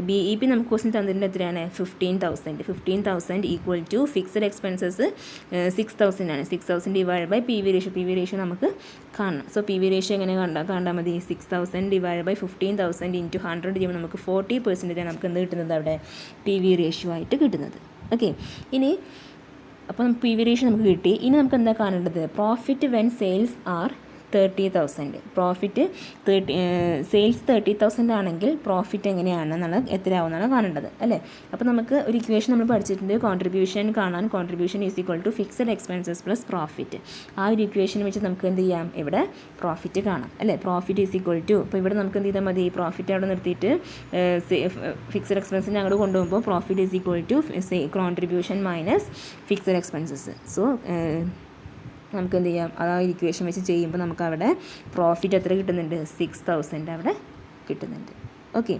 ബി ഇ പി നമുക്ക് ക്വസ്റ്റ്യൻ തന്നിട്ടുണ്ട് എത്രയാണ്? 15,000 ഈക്വൽ ടു ഫിക്സഡ് എക്സ്പെൻസസ് 6,000 ആണ്. 6,000 divide by P V ratio നമുക്ക് കാണണം. സോ പി വി റേഷ്യോ എങ്ങനെ കണ്ടാൽ മതി? 6,000 ഡിവൈഡ് ബൈ 15,000 ഇൻറ്റു 100 ചെയ്യുമ്പോൾ നമുക്ക് 40% നമുക്ക് കിട്ടുന്നത് അവിടെ പി വി റേഷ്യോ ആയിട്ട് കിട്ടുന്നത്. ഓക്കെ, ഇനി അപ്പം പി വി റേഷ്യോ നമുക്ക് കിട്ടി. ഇനി നമുക്ക് എന്താ കാണേണ്ടത്? Profit when sales are 30,000. Profit sales 30,000 ആണെങ്കിൽ പ്രോഫിറ്റ് എങ്ങനെയാണെന്നുള്ളത് എത്രയാവുമെന്നാണ് കാണേണ്ടത് അല്ലേ? അപ്പോൾ നമുക്ക് ഒരു ഇക്വേഷൻ നമ്മൾ പഠിച്ചിട്ടുണ്ട്. കോൺട്രിബ്യൂഷൻ കാണാൻ contribution is equal to fixed expenses plus profit. ആ ഒരു ഇക്വേഷൻ വെച്ച് നമുക്ക് എന്ത് ചെയ്യാം? ഇവിടെ പ്രോഫിറ്റ് കാണാം അല്ലേ? പ്രോഫിറ്റ് ഈസ് ഈക്വൽ ടു, ഇപ്പോൾ ഇവിടെ നമുക്ക് എന്ത് ചെയ്താൽ മതി? പ്രോഫിറ്റ് അവിടെ നിർത്തിയിട്ട് ഫിക്സഡ് എക്സ്പെൻസിനെ അങ്ങോട്ട് കൊണ്ടുപോകുമ്പോൾ profit is equal to contribution minus fixed expenses. So നമുക്ക് എന്ത് ചെയ്യാം? ആ ഇക്വേഷൻ വെച്ച് ചെയ്യുമ്പോൾ നമുക്ക് അവിടെ പ്രോഫിറ്റ് എത്ര കിട്ടുന്നുണ്ട്? 6,000 അവിടെ കിട്ടുന്നുണ്ട്. ഓക്കെ,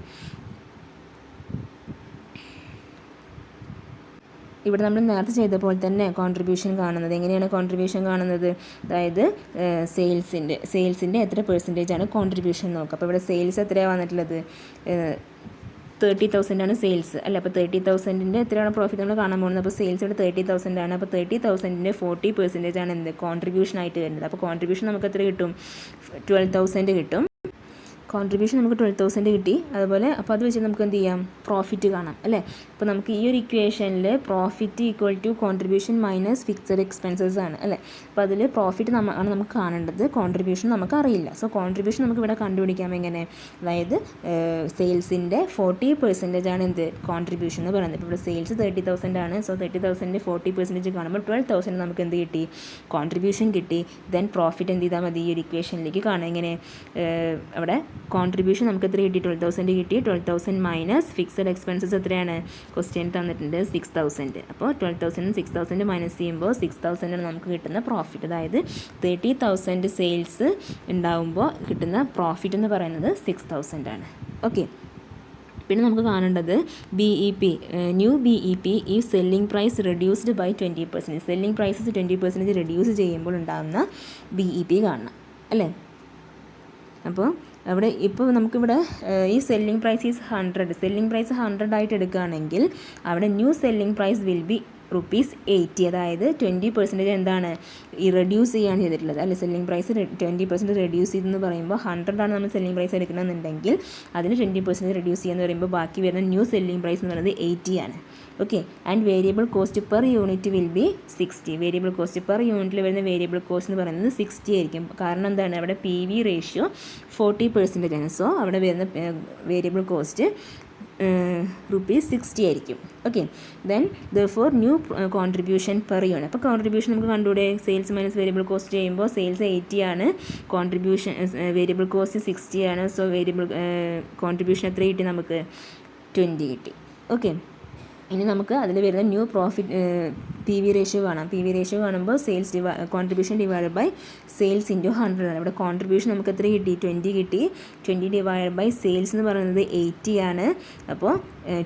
ഇവിടെ നമ്മൾ നേരത്തെ ചെയ്ത പോലെ തന്നെ കോൺട്രിബ്യൂഷൻ കാണുന്നത് എങ്ങനെയാണ്? കോൺട്രിബ്യൂഷൻ കാണുന്നത് അതായത് സെയിൽസിൻ്റെ എത്ര പെർസെൻറ്റേജാണ് കോൺട്രിബ്യൂഷൻ നോക്കുക. അപ്പോൾ ഇവിടെ സെയിൽസ് എത്രയാണ് വന്നിട്ടുള്ളത്? 30,000 ആണ് സെയിൽസ് അല്ലേ? അപ്പോൾ 30,000 എത്രയാണ് പ്രോഫിറ്റ് നമ്മൾ കാണാൻ പോകുന്നത്? അപ്പോൾ സെയിൽസ് ഇവിടെ 30,000 ആണ്. അപ്പോൾ 30,000 40% ആണ് എന്ത്? കോൺട്രിബ്യൂഷൻ ആയിട്ട് വരുന്നത്. അപ്പോൾ കോൺട്രിബ്യൂഷൻ നമുക്ക് എത്ര കിട്ടും? 12,000 കിട്ടും. കോൺട്രിബ്യൂഷൻ നമുക്ക് 12,000 കിട്ടി. അതുപോലെ അപ്പോൾ അത് വെച്ച് നമുക്ക് എന്ത് ചെയ്യാം? പ്രോഫിറ്റ് കാണാം അല്ലേ? അപ്പോൾ നമുക്ക് ഈ ഒരു ഇക്വേഷനിൽ profit equal to contribution minus fixed expenses ആണ് അല്ലേ? അപ്പോൾ അതിൽ പ്രോഫിറ്റ് ആണ് നമുക്ക് കാണേണ്ടത്, കോൺട്രിബ്യൂഷൻ നമുക്ക് അറിയില്ല. സോ കോൺട്രിബ്യൂഷൻ നമുക്ക് ഇവിടെ കണ്ടുപിടിക്കാം എങ്ങനെ? അതായത് സെയിൽസിൻ്റെ 40% ആണ് എന്ത്? കോൺട്രിബ്യൂഷൻ എന്ന് പറയുന്നത്. ഇപ്പോൾ ഇവിടെ സെയിൽസ് 30,000 ആണ്. സോ 30,000 40% കാണുമ്പോൾ 12,000 നമുക്ക് എന്ത് കിട്ടി? കോൺട്രിബ്യൂഷൻ കിട്ടി. ദെൻ പ്രോഫിറ്റ് എന്ത് ചെയ്താൽ മതി? ഈ ഒരു ഇക്വേഷനിലേക്ക് കാണാം. എങ്ങനെ? അവിടെ കോൺട്രിബ്യൂഷൻ നമുക്ക് എത്ര കിട്ടി? 12,000 കിട്ടി. 12,000 മൈനസ് ഫിക്സഡ് എക്സ്പെൻസസ് എത്രയാണ്? ക്വസ്റ്റ്യൻ തന്നിട്ടുണ്ട് 6,000. അപ്പോൾ 12,000 6,000 മൈനസ് ചെയ്യുമ്പോൾ 6,000 ആണ് നമുക്ക് കിട്ടുന്ന പ്രോഫിറ്റ്. അതായത് 30,000 സെയിൽസ് ഉണ്ടാകുമ്പോൾ കിട്ടുന്ന പ്രോഫിറ്റ് എന്ന് പറയുന്നത് 6,000 ആണ്. ഓക്കെ, പിന്നെ നമുക്ക് കാണേണ്ടത് B E P, new B E P ഈ selling price reduced by 20%. Selling prices 20% reduce ചെയ്യുമ്പോൾ ഉണ്ടാകുന്ന ബി ഇ പി കാണണം അല്ലേ? അപ്പോൾ അവിടെ ഇപ്പോൾ നമുക്കിവിടെ ഈ selling price is 100, selling price 100 ആയിട്ട് എടുക്കുകയാണെങ്കിൽ അവിടെ new selling price will be ₹80. അതായത് 20% എന്താണ്? ഈ റെഡ്യൂസ് ചെയ്യാണ് ചെയ്തിട്ടുള്ളത് അല്ലെ? സെല്ലിംഗ് പ്രൈസ് 20% റെഡ്യൂസ് ചെയ്തെന്ന് പറയുമ്പോൾ 100 ആണ് നമ്മൾ സെല്ലിംഗ് പ്രൈസ് എടുക്കണമെന്നുണ്ടെങ്കിൽ അതിന് 20% റെഡ്യൂസ് ചെയ്യാന്ന് പറയുമ്പോൾ ബാക്കി വരുന്ന ന്യൂ സെല്ലിംഗ് പ്രൈസ് എന്ന് പറയുന്നത് 80 ആണ്. Okay, and variable cost per unit will be 60. Variable cost per യൂണിറ്റിൽ വരുന്ന വേരിയബിൾ കോസ്റ്റ് എന്ന് പറയുന്നത് 60 ആയിരിക്കും. കാരണം എന്താണ്? അവിടെ പി വി റേഷ്യോ 40% ആണ്. സോ അവിടെ വരുന്ന വേരിയബിൾ കോസ്റ്റ് ₹60 ആയിരിക്കും. Okay, then therefore new contribution per unit. അപ്പോൾ കോൺട്രിബ്യൂഷൻ നമുക്ക് കണ്ടുകൂടെ, സെയിൽസ് മൈനസ് വേരിയബിൾ കോസ്റ്റ് ചെയ്യുമ്പോൾ സെയിൽസ് 80 ആണ്, കോൺട്രിബ്യൂഷൻ വേരിയബിൾ കോസ്റ്റ് 60 ആണ്. സോ വേരിയബിൾ കോൺട്രിബ്യൂഷൻ എത്ര കിട്ടി നമുക്ക്? 20 കിട്ടി. ഓക്കെ, ഇനി നമുക്ക് അതിൽ വരുന്ന new profit P V ratio കാണാം. പി വി റേഷ്യോ കാണുമ്പോൾ contribution divided by sales into 100 ആണ്. ഇവിടെ കോൺട്രിബ്യൂഷൻ നമുക്ക് എത്ര കിട്ടി? 20 കിട്ടി. 20 ഡിവൈഡഡ് ബൈ സെയിൽസ് എന്ന് പറയുന്നത് 80 ആണ്. അപ്പോൾ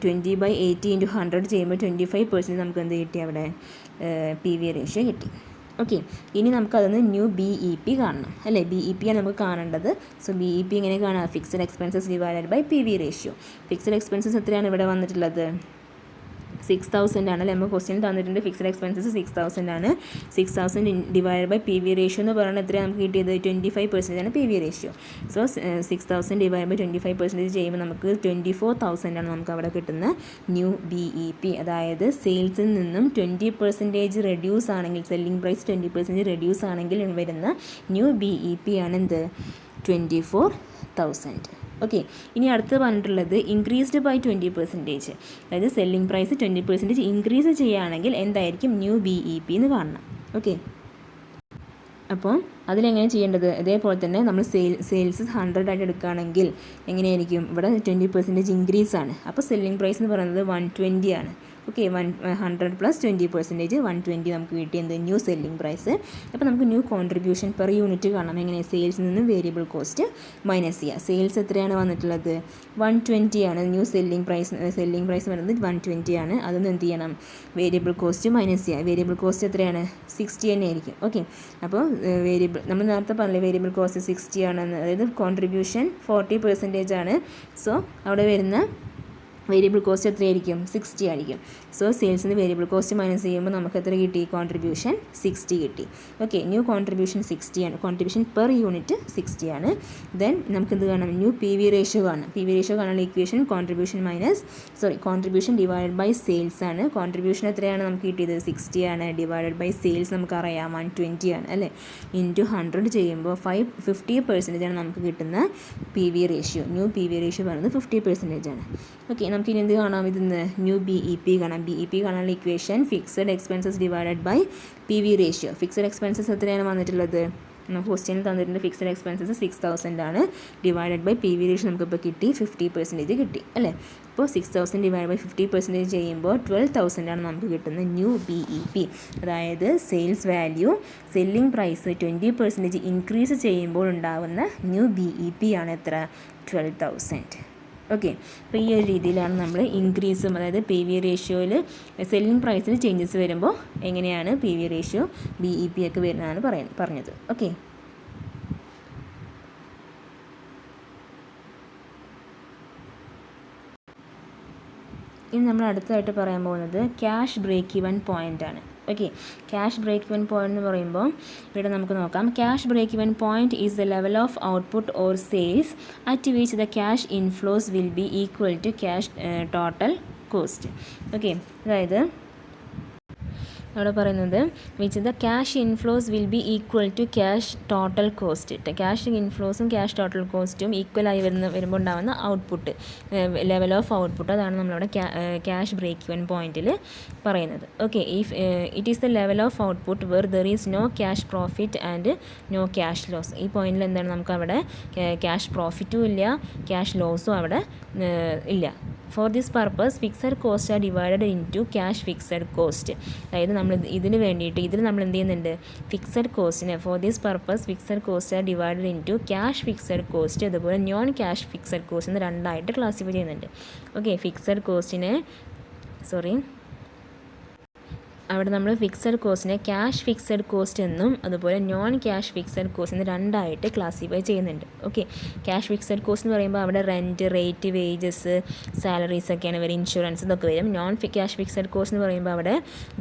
20/80 ഇൻറ്റു 100 ചെയ്യുമ്പോൾ 25% നമുക്ക് എന്ത് കിട്ടി? അവിടെ പി വി റേഷ്യോ കിട്ടി. ഓക്കെ, ഇനി നമുക്കതൊന്ന് ന്യൂ BEP കാണണം അല്ലേ? BEP ആണ് നമുക്ക് കാണേണ്ടത്. സോ BEP എങ്ങനെ കാണാം? Fixed expenses divided by P V ratio. Fixed expenses എത്രയാണ് ഇവിടെ വന്നിട്ടുള്ളത്? 6000 ആണ് അല്ലേ? നമുക്ക് ക്വസ്റ്റ്യൻ തന്നിട്ടുണ്ട് ഫിക്സഡ് എക്സ്പെൻസസ് 6000 ആണ്. 6000 divide by P V ratio എന്ന് പറയുന്നത് എത്രയാണ് നമുക്ക് കിട്ടിയത്? 25% ആണ് P V ratio. So 6000 divide by 25% ചെയ്യുമ്പോൾ നമുക്ക് 24,000 ആണ് നമുക്ക് അവിടെ കിട്ടുന്ന ന്യൂ BEP. അതായത് സെയിൽസിൽ നിന്നും 20% റെഡ്യൂസ് ആണെങ്കിൽ, സെല്ലിംഗ് പ്രൈസ് 20% റെഡ്യൂസ് ആണെങ്കിൽ വരുന്ന ന്യൂ BEP ആണ് എന്ത്? 24,000. ഓക്കെ, ഇനി അടുത്ത് പറഞ്ഞിട്ടുള്ളത് ഇൻക്രീസ്ഡ് ബൈ 20%. അതായത് സെല്ലിംഗ് പ്രൈസ് 20% ഇൻക്രീസ് ചെയ്യുകയാണെങ്കിൽ എന്തായിരിക്കും ന്യൂ BEP എന്ന് കാണണം. ഓക്കെ, അപ്പോൾ അതിലെങ്ങനെ ചെയ്യേണ്ടത്? അതേപോലെ തന്നെ നമ്മൾ സെയിൽസ് 100 ആയിട്ട് എടുക്കുകയാണെങ്കിൽ എങ്ങനെയായിരിക്കും? ഇവിടെ 20% ഇൻക്രീസ് ആണ്. അപ്പോൾ സെല്ലിംഗ് പ്രൈസ് എന്ന് പറയുന്നത് 120 ആണ്. ഓക്കെ, 100 പ്ലസ് 20% 120 നമുക്ക് കിട്ടിയത് ന്യൂ സെല്ലിംഗ് പ്രൈസ്. അപ്പോൾ നമുക്ക് ന്യൂ കോൺട്രിബ്യൂഷൻ പെർ യൂണിറ്റ് കാണാം. എങ്ങനെ? സെയിൽസിൽ നിന്ന് വേരിയബിൾ കോസ്റ്റ് മൈനസ് ചെയ്യുക. സെയിൽസ് എത്രയാണ് വന്നിട്ടുള്ളത്? 120 ആണ്. ന്യൂ സെല്ലിംഗ് പ്രൈസ് വരുന്നത് 120 ആണ്. അതൊന്ന് എന്ത് ചെയ്യണം? വേരിയബിൾ കോസ്റ്റ് മൈനസ് ചെയ്യുക. വേരിയബിൾ കോസ്റ്റ് എത്രയാണ്? 60 തന്നെ ആയിരിക്കും. ഓക്കെ, അപ്പോൾ നമ്മൾ നേരത്തെ പറഞ്ഞില്ലേ വേരിയബിൾ കോസ്റ്റ് 60 ആണെന്ന്. അതായത് കോൺട്രിബ്യൂഷൻ 40% ആണ്. സോ അവിടെ വരുന്ന വേരിയബിൾ കോസ്റ്റ് എത്രയായിരിക്കും? 60 ആയിരിക്കും. സോ സെയിൽസിന് വേരിയബിൾ കോസ്റ്റ് മൈനസ് ചെയ്യുമ്പോൾ നമുക്ക് എത്ര കിട്ടി? കോൺട്രിബ്യൂഷൻ 60 കിട്ടി. ഓക്കെ, ന്യൂ കോൺട്രിബ്യൂഷൻ 60 ആണ്. കോൺട്രിബ്യൂഷൻ പെർ യൂണിറ്റ് 60 ആണ്. ദെൻ നമുക്ക് എന്ത് കാണാം? ന്യൂ പി വി റേഷ്യോ കാണാം. പി വി റേഷ്യോ കാണാനുള്ള equation contribution divided by sales ആണ്. കോൺട്രിബ്യൂഷൻ എത്രയാണ് നമുക്ക് കിട്ടിയത്? 60 ആണ്. ഡിവൈഡഡ് ബൈ സെയിൽസ് നമുക്കറിയാം 120 ആണ് അല്ലേ? ഇൻറ്റു 100 ചെയ്യുമ്പോൾ 50% ആണ് നമുക്ക് കിട്ടുന്ന P V ratio. New P V ratio പറയുന്നത് 50% ആണ്. ഓക്കെ, നമുക്ക് ഇനി എന്ത് കാണാം? ഇതിന്ന് ന്യൂ BEP കാണാം. BEP കാണാനുള്ള equation fixed expenses divided by P V ratio. Fixed expenses എത്രയാണ് വന്നിട്ടുള്ളത്? ക്വസ്റ്റ്യനിൽ തന്നിട്ടുണ്ട് ഫിക്സഡ് എക്സ്പെൻസസ് 6000 ആണ്. Divided by P V ratio നമുക്കിപ്പോൾ കിട്ടി 50% കിട്ടി അല്ലേ? അപ്പോൾ 6000 ഡിവൈഡ് ബൈ 50% ചെയ്യുമ്പോൾ 12,000 ആണ് നമുക്ക് കിട്ടുന്ന ന്യൂ BEP. അതായത് sales value selling price 20% increase ചെയ്യുമ്പോൾ ഉണ്ടാകുന്ന ന്യൂ BEP ആണ് എത്ര? 12,000. ഓക്കെ, അപ്പോൾ ഈ ഒരു രീതിയിലാണ് നമ്മൾ ഇൻക്രീസും, അതായത് പി വി റേഷ്യോയിൽ സെല്ലിംഗ് പ്രൈസിൽ ചേഞ്ചസ് വരുമ്പോൾ എങ്ങനെയാണ് പി വി റേഷ്യോ BEP ഒക്കെ വരുന്നതാണ് പറഞ്ഞത്. ഓക്കെ, ഇനി നമ്മൾ അടുത്തതായിട്ട് പറയാൻ പോകുന്നത് ക്യാഷ് ബ്രേക്ക് ഈവൻ പോയിൻ്റ് ആണ്. Okay, cash break even point എന്ന് പറയുമ്പോൾ ഇവിടെ നമുക്ക് നോക്കാം. Cash break even point is the level of output or sales at which the cash inflows will be equal to cash total cost. Okay, അതായത് അവിടെ പറയുന്നത് which the cash inflows will be equal to cash total cost. Cash ഇൻഫ്ലോസും cash total കോസ്റ്റും ഈക്വലായി വരുമ്പോൾ ഉണ്ടാകുന്ന output, level of output, അതാണ് നമ്മളവിടെ ക്യാഷ് ബ്രേക്ക് ഇവൻ പോയിന്റിൽ പറയുന്നത്. Okay, it is the level of output where there is no cash profit and no cash loss. ഈ പോയിന്റിൽ എന്താണ്? നമുക്ക് അവിടെ ക്യാഷ് പ്രോഫിറ്റും ഇല്ല, ക്യാഷ് ലോസും അവിടെ ഇല്ല. For this purpose fixed cost are divided into cash fixed cost. അതായത് നമ്മൾ ഇതിന് വേണ്ടിയിട്ട് ഇതിൽ നമ്മൾ എന്ത് ചെയ്യുന്നുണ്ട്? ഫിക്സഡ് കോസ്റ്റിനെ for this purpose fixed cost are divided into cash fixed cost, അതുപോലെ നോൺ ക്യാഷ് ഫിക്സഡ് കോസ്റ്റ് എന്ന് രണ്ടായിട്ട് ക്ലാസിഫൈ ചെയ്യുന്നുണ്ട്. ഓക്കെ, ഫിക്സഡ് കോസ്റ്റിനെ അവിടെ നമ്മൾ ഫിക്സഡ് കോസ്റ്റിനെ ക്യാഷ് ഫിക്സഡ് കോസ്റ്റ് എന്നും അതുപോലെ നോൺ ക്യാഷ് ഫിക്സഡ് കോസ്റ്റ് എന്ന് രണ്ടായിട്ട് ക്ലാസിഫൈ ചെയ്യുന്നുണ്ട്. ഓക്കെ, ക്യാഷ് ഫിക്സഡ് കോസ്റ്റ് എന്ന് പറയുമ്പോൾ അവിടെ റെൻറ്റ്, റേറ്റ്, വേജസ്, സാലറീസ് ഒക്കെയാണ് വരും, ഇൻഷുറൻസ് ഇതൊക്കെ വരും. നോൺ ക്യാഷ് ഫിക്സഡ് കോസ്റ്റ് എന്ന് പറയുമ്പോൾ അവിടെ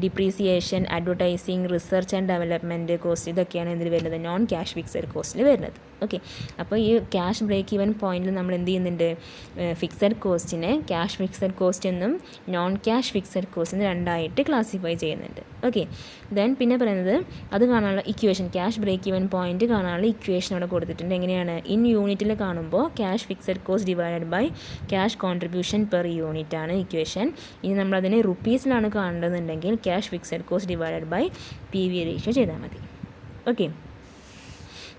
depreciation, advertising, research and development cost ഇതൊക്കെയാണ് ഇതിൽ വരുന്നത്, നോൺ ക്യാഷ് ഫിക്സഡ് കോസ്റ്റിൽ വരുന്നത്. ഓക്കെ, അപ്പോൾ ഈ ക്യാഷ് ബ്രേക്ക് ഈവൻ പോയിന്റിൽ നമ്മൾ എന്ത് ചെയ്യുന്നുണ്ട്? ഫിക്സഡ് കോസ്റ്റിനെ ക്യാഷ് ഫിക്സഡ് കോസ്റ്റ് എന്നും നോൺ ക്യാഷ് ഫിക്സഡ് കോസ്റ്റ് എന്ന് രണ്ടായിട്ട് ക്ലാസിഫൈ ചെയ്യുന്നുണ്ട്. പറയുന്നുണ്ട്. ഓക്കെ, ദെൻ പിന്നെ പറയുന്നത് അത് കാണാനുള്ള equation, cash break even point കാണാനുള്ള ഇക്വേഷൻ അവിടെ കൊടുത്തിട്ടുണ്ട്. എങ്ങനെയാണ്? ഇൻ യൂണിറ്റിൽ കാണുമ്പോൾ cash fixed cost divided by cash contribution per unit ആണ് ഇക്വേഷൻ. ഇനി നമ്മളതിനെ റുപ്പീസിലാണ് കാണേണ്ടതെന്നുണ്ടെങ്കിൽ cash fixed cost divided by PV ratio ചെയ്താൽ മതി. Okay,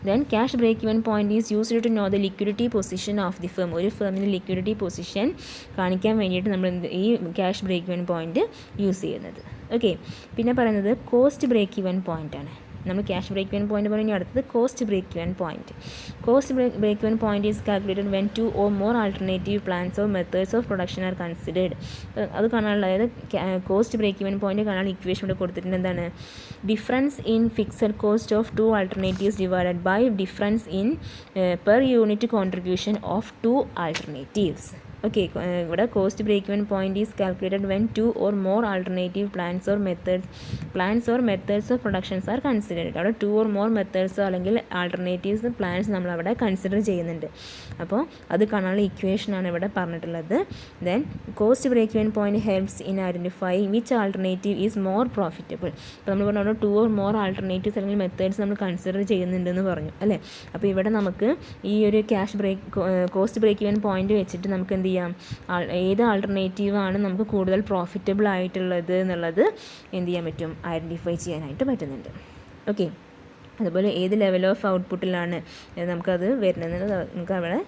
then cash break even point is used to know the liquidity position of the firm. ഒരു ഫേമിൻ്റെ liquidity position കാണിക്കാൻ വേണ്ടിയിട്ട് നമ്മൾ ഈ cash break even point use ചെയ്യുന്നത്. ഓക്കെ, പിന്നെ പറയുന്നത് കോസ്റ്റ് ബ്രേക്ക് ഇവൻ പോയിന്റ് ആണ്. നമ്മൾ ക്യാഷ് ബ്രേക്ക് ഇവൻ പോയിന്റ് പറഞ്ഞാൽ അടുത്തത് cost break even point. Cost break even point is calculated when 2 or more alternative plans or methods of production are considered. അത് കാണാനുള്ള, അതായത് കോസ്റ്റ് ബ്രേക്ക് ഇവൻ പോയിന്റ് കാണാനുള്ള equation ഇവിടെ കൊടുത്തിട്ടുണ്ട്. എന്താണ്? Difference in fixed cost of 2 alternatives divided by difference in per unit contribution of 2 alternatives. Okay, ഇവിടെ cost break even point is calculated when 2 or more alternative plans or methods of productions are considered. അവിടെ 2 or more മെത്തേഡ്സോ അല്ലെങ്കിൽ alternatives plans നമ്മളവിടെ consider ചെയ്യുന്നുണ്ട്. അപ്പോൾ അത് കാണാനുള്ള ഇക്വേഷനാണ് ഇവിടെ പറഞ്ഞിട്ടുള്ളത്. Then cost break even point helps in identifying which alternative is more profitable. അപ്പോൾ നമ്മൾ പറഞ്ഞ 2 or more ആൾട്ടർനേറ്റീവ്സ് അല്ലെങ്കിൽ മെത്തേഡ്സ് നമ്മൾ കൺസിഡർ ചെയ്യുന്നുണ്ടെന്ന് പറഞ്ഞു അല്ലേ. അപ്പോൾ ഇവിടെ നമുക്ക് ഈ ഒരു കോസ്റ്റ് ബ്രേക്ക് ഇവൻ പോയിന്റ് വെച്ചിട്ട് നമുക്ക് എന്ത് ചെയ്യാം, ഏത് ആൾട്ടർനേറ്റീവാണ് നമുക്ക് കൂടുതൽ പ്രോഫിറ്റബിൾ ആയിട്ടുള്ളത് എന്നുള്ളത് എന്ത് ചെയ്യാൻ പറ്റും, ഐഡൻറ്റിഫൈ ചെയ്യാനായിട്ട് പറ്റുന്നുണ്ട്. ഓക്കെ, അതുപോലെ ഏത് ലെവൽ ഓഫ് ഔട്ട്പുട്ടിലാണ് നമുക്കത് വരുന്നതെന്ന് നമുക്ക് അവിടെ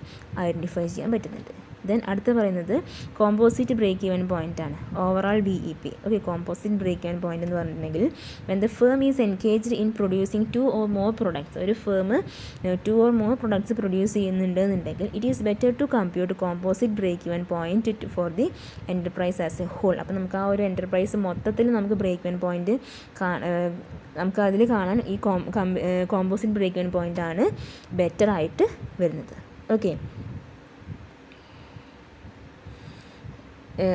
ഐഡൻറ്റിഫൈ ചെയ്യാൻ പറ്റുന്നുണ്ട്. ദെൻ അടുത്ത് പറയുന്നത് കോമ്പോസിറ്റ് ബ്രേക്ക് ഈവൻ പോയിൻ്റ് ആണ്, overall BEP. Okay, composite break even point എന്ന് പറഞ്ഞിട്ടുണ്ടെങ്കിൽ when the firm is engaged in producing 2 or more products. ഒരു firm 2 or more products produce ചെയ്യുന്നുണ്ടെന്നുണ്ടെങ്കിൽ it is better to compute composite break even point for the enterprise as a whole. അപ്പോൾ നമുക്ക് ആ ഒരു enterprise മൊത്തത്തിൽ നമുക്ക് break even point നമുക്ക് അതിൽ കാണാൻ ഈ കോമ്പോസിറ്റ് ബ്രേക്ക് ഈവൻ പോയിൻ്റ് ആണ് ബെറ്റർ ആയിട്ട് വരുന്നത്. ഓക്കെ,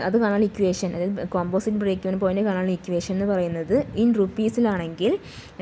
അത് കാണാനുള്ള ഇക്വേഷൻ, അതായത് കോമ്പോസിറ്റ് ബ്രേക്ക് ഇവൻ പോയിന്റ് കാണാനുള്ള ഇക്വേഷൻ എന്ന് പറയുന്നത് ഇൻ റുപ്പീസിലാണെങ്കിൽ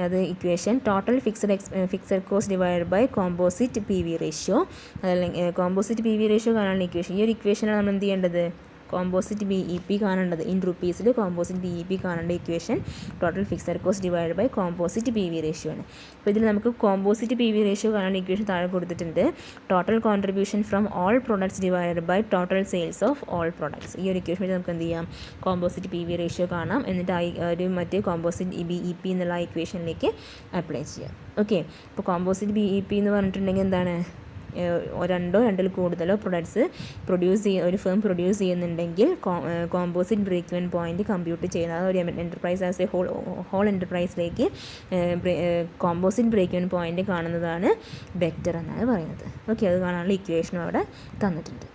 അത് equation total fixed cost divide by composite PV ratio, അതല്ലെങ്കിൽ കോമ്പോസിറ്റ് PV റേഷ്യോ കാണാനുള്ള ഇക്വേഷൻ. ഈ ഒരു ഇക്വേഷനാണ് നമ്മൾ എന്ത് ചെയ്യേണ്ടത്, കോമ്പോസിറ്റ് BEP കാണേണ്ടത്. ഇൻ റുപ്പീസിൽ കോമ്പോസിറ്റ് BEP കാണേണ്ട equation total fixed cost divide by composite PV ratio ആണ്. അപ്പോൾ ഇതിൽ നമുക്ക് കോമ്പോസിറ്റ് PV റേഷ്യോ കാണാനുള്ള ഇക്വേഷൻ താഴെ കൊടുത്തിട്ടുണ്ട്. Total contribution from all products divide by total sales of all products. ഈ ഒരു ഇക്വേഷൻ വെച്ച് നമുക്ക് എന്ത് ചെയ്യാം, കോമ്പോസിറ്റ് PV റേഷ്യോ കാണാം. എന്നിട്ട് ഒരു മറ്റേ കോമ്പോസിറ്റ് BEP എന്നുള്ള ഇക്വേഷനിലേക്ക് അപ്ലൈ ചെയ്യാം. ഓക്കെ, അപ്പോൾ കോമ്പോസിറ്റ് BEP എന്ന് പറഞ്ഞിട്ടുണ്ടെങ്കിൽ എന്താണ്, രണ്ടോ രണ്ടിൽ കൂടുതലോ പ്രൊഡക്ട്സ് ഒരു ഫേം പ്രൊഡ്യൂസ് ചെയ്യുന്നുണ്ടെങ്കിൽ composite break even point compute ചെയ്യുന്നത്, ഒരു എൻ്റർപ്രൈസ് ആസ് എ ഹോൾ എൻ്റർപ്രൈസിലേക്ക് കോമ്പോസിറ്റ് ബ്രേക്ക് ഇവൻ പോയിന്റ് കാണുന്നതാണ് ബെറ്റർ എന്നാണ് പറയുന്നത്. ഓക്കെ, അത് കാണാനുള്ള ഇക്വേഷനും അവിടെ തന്നിട്ടുണ്ട്.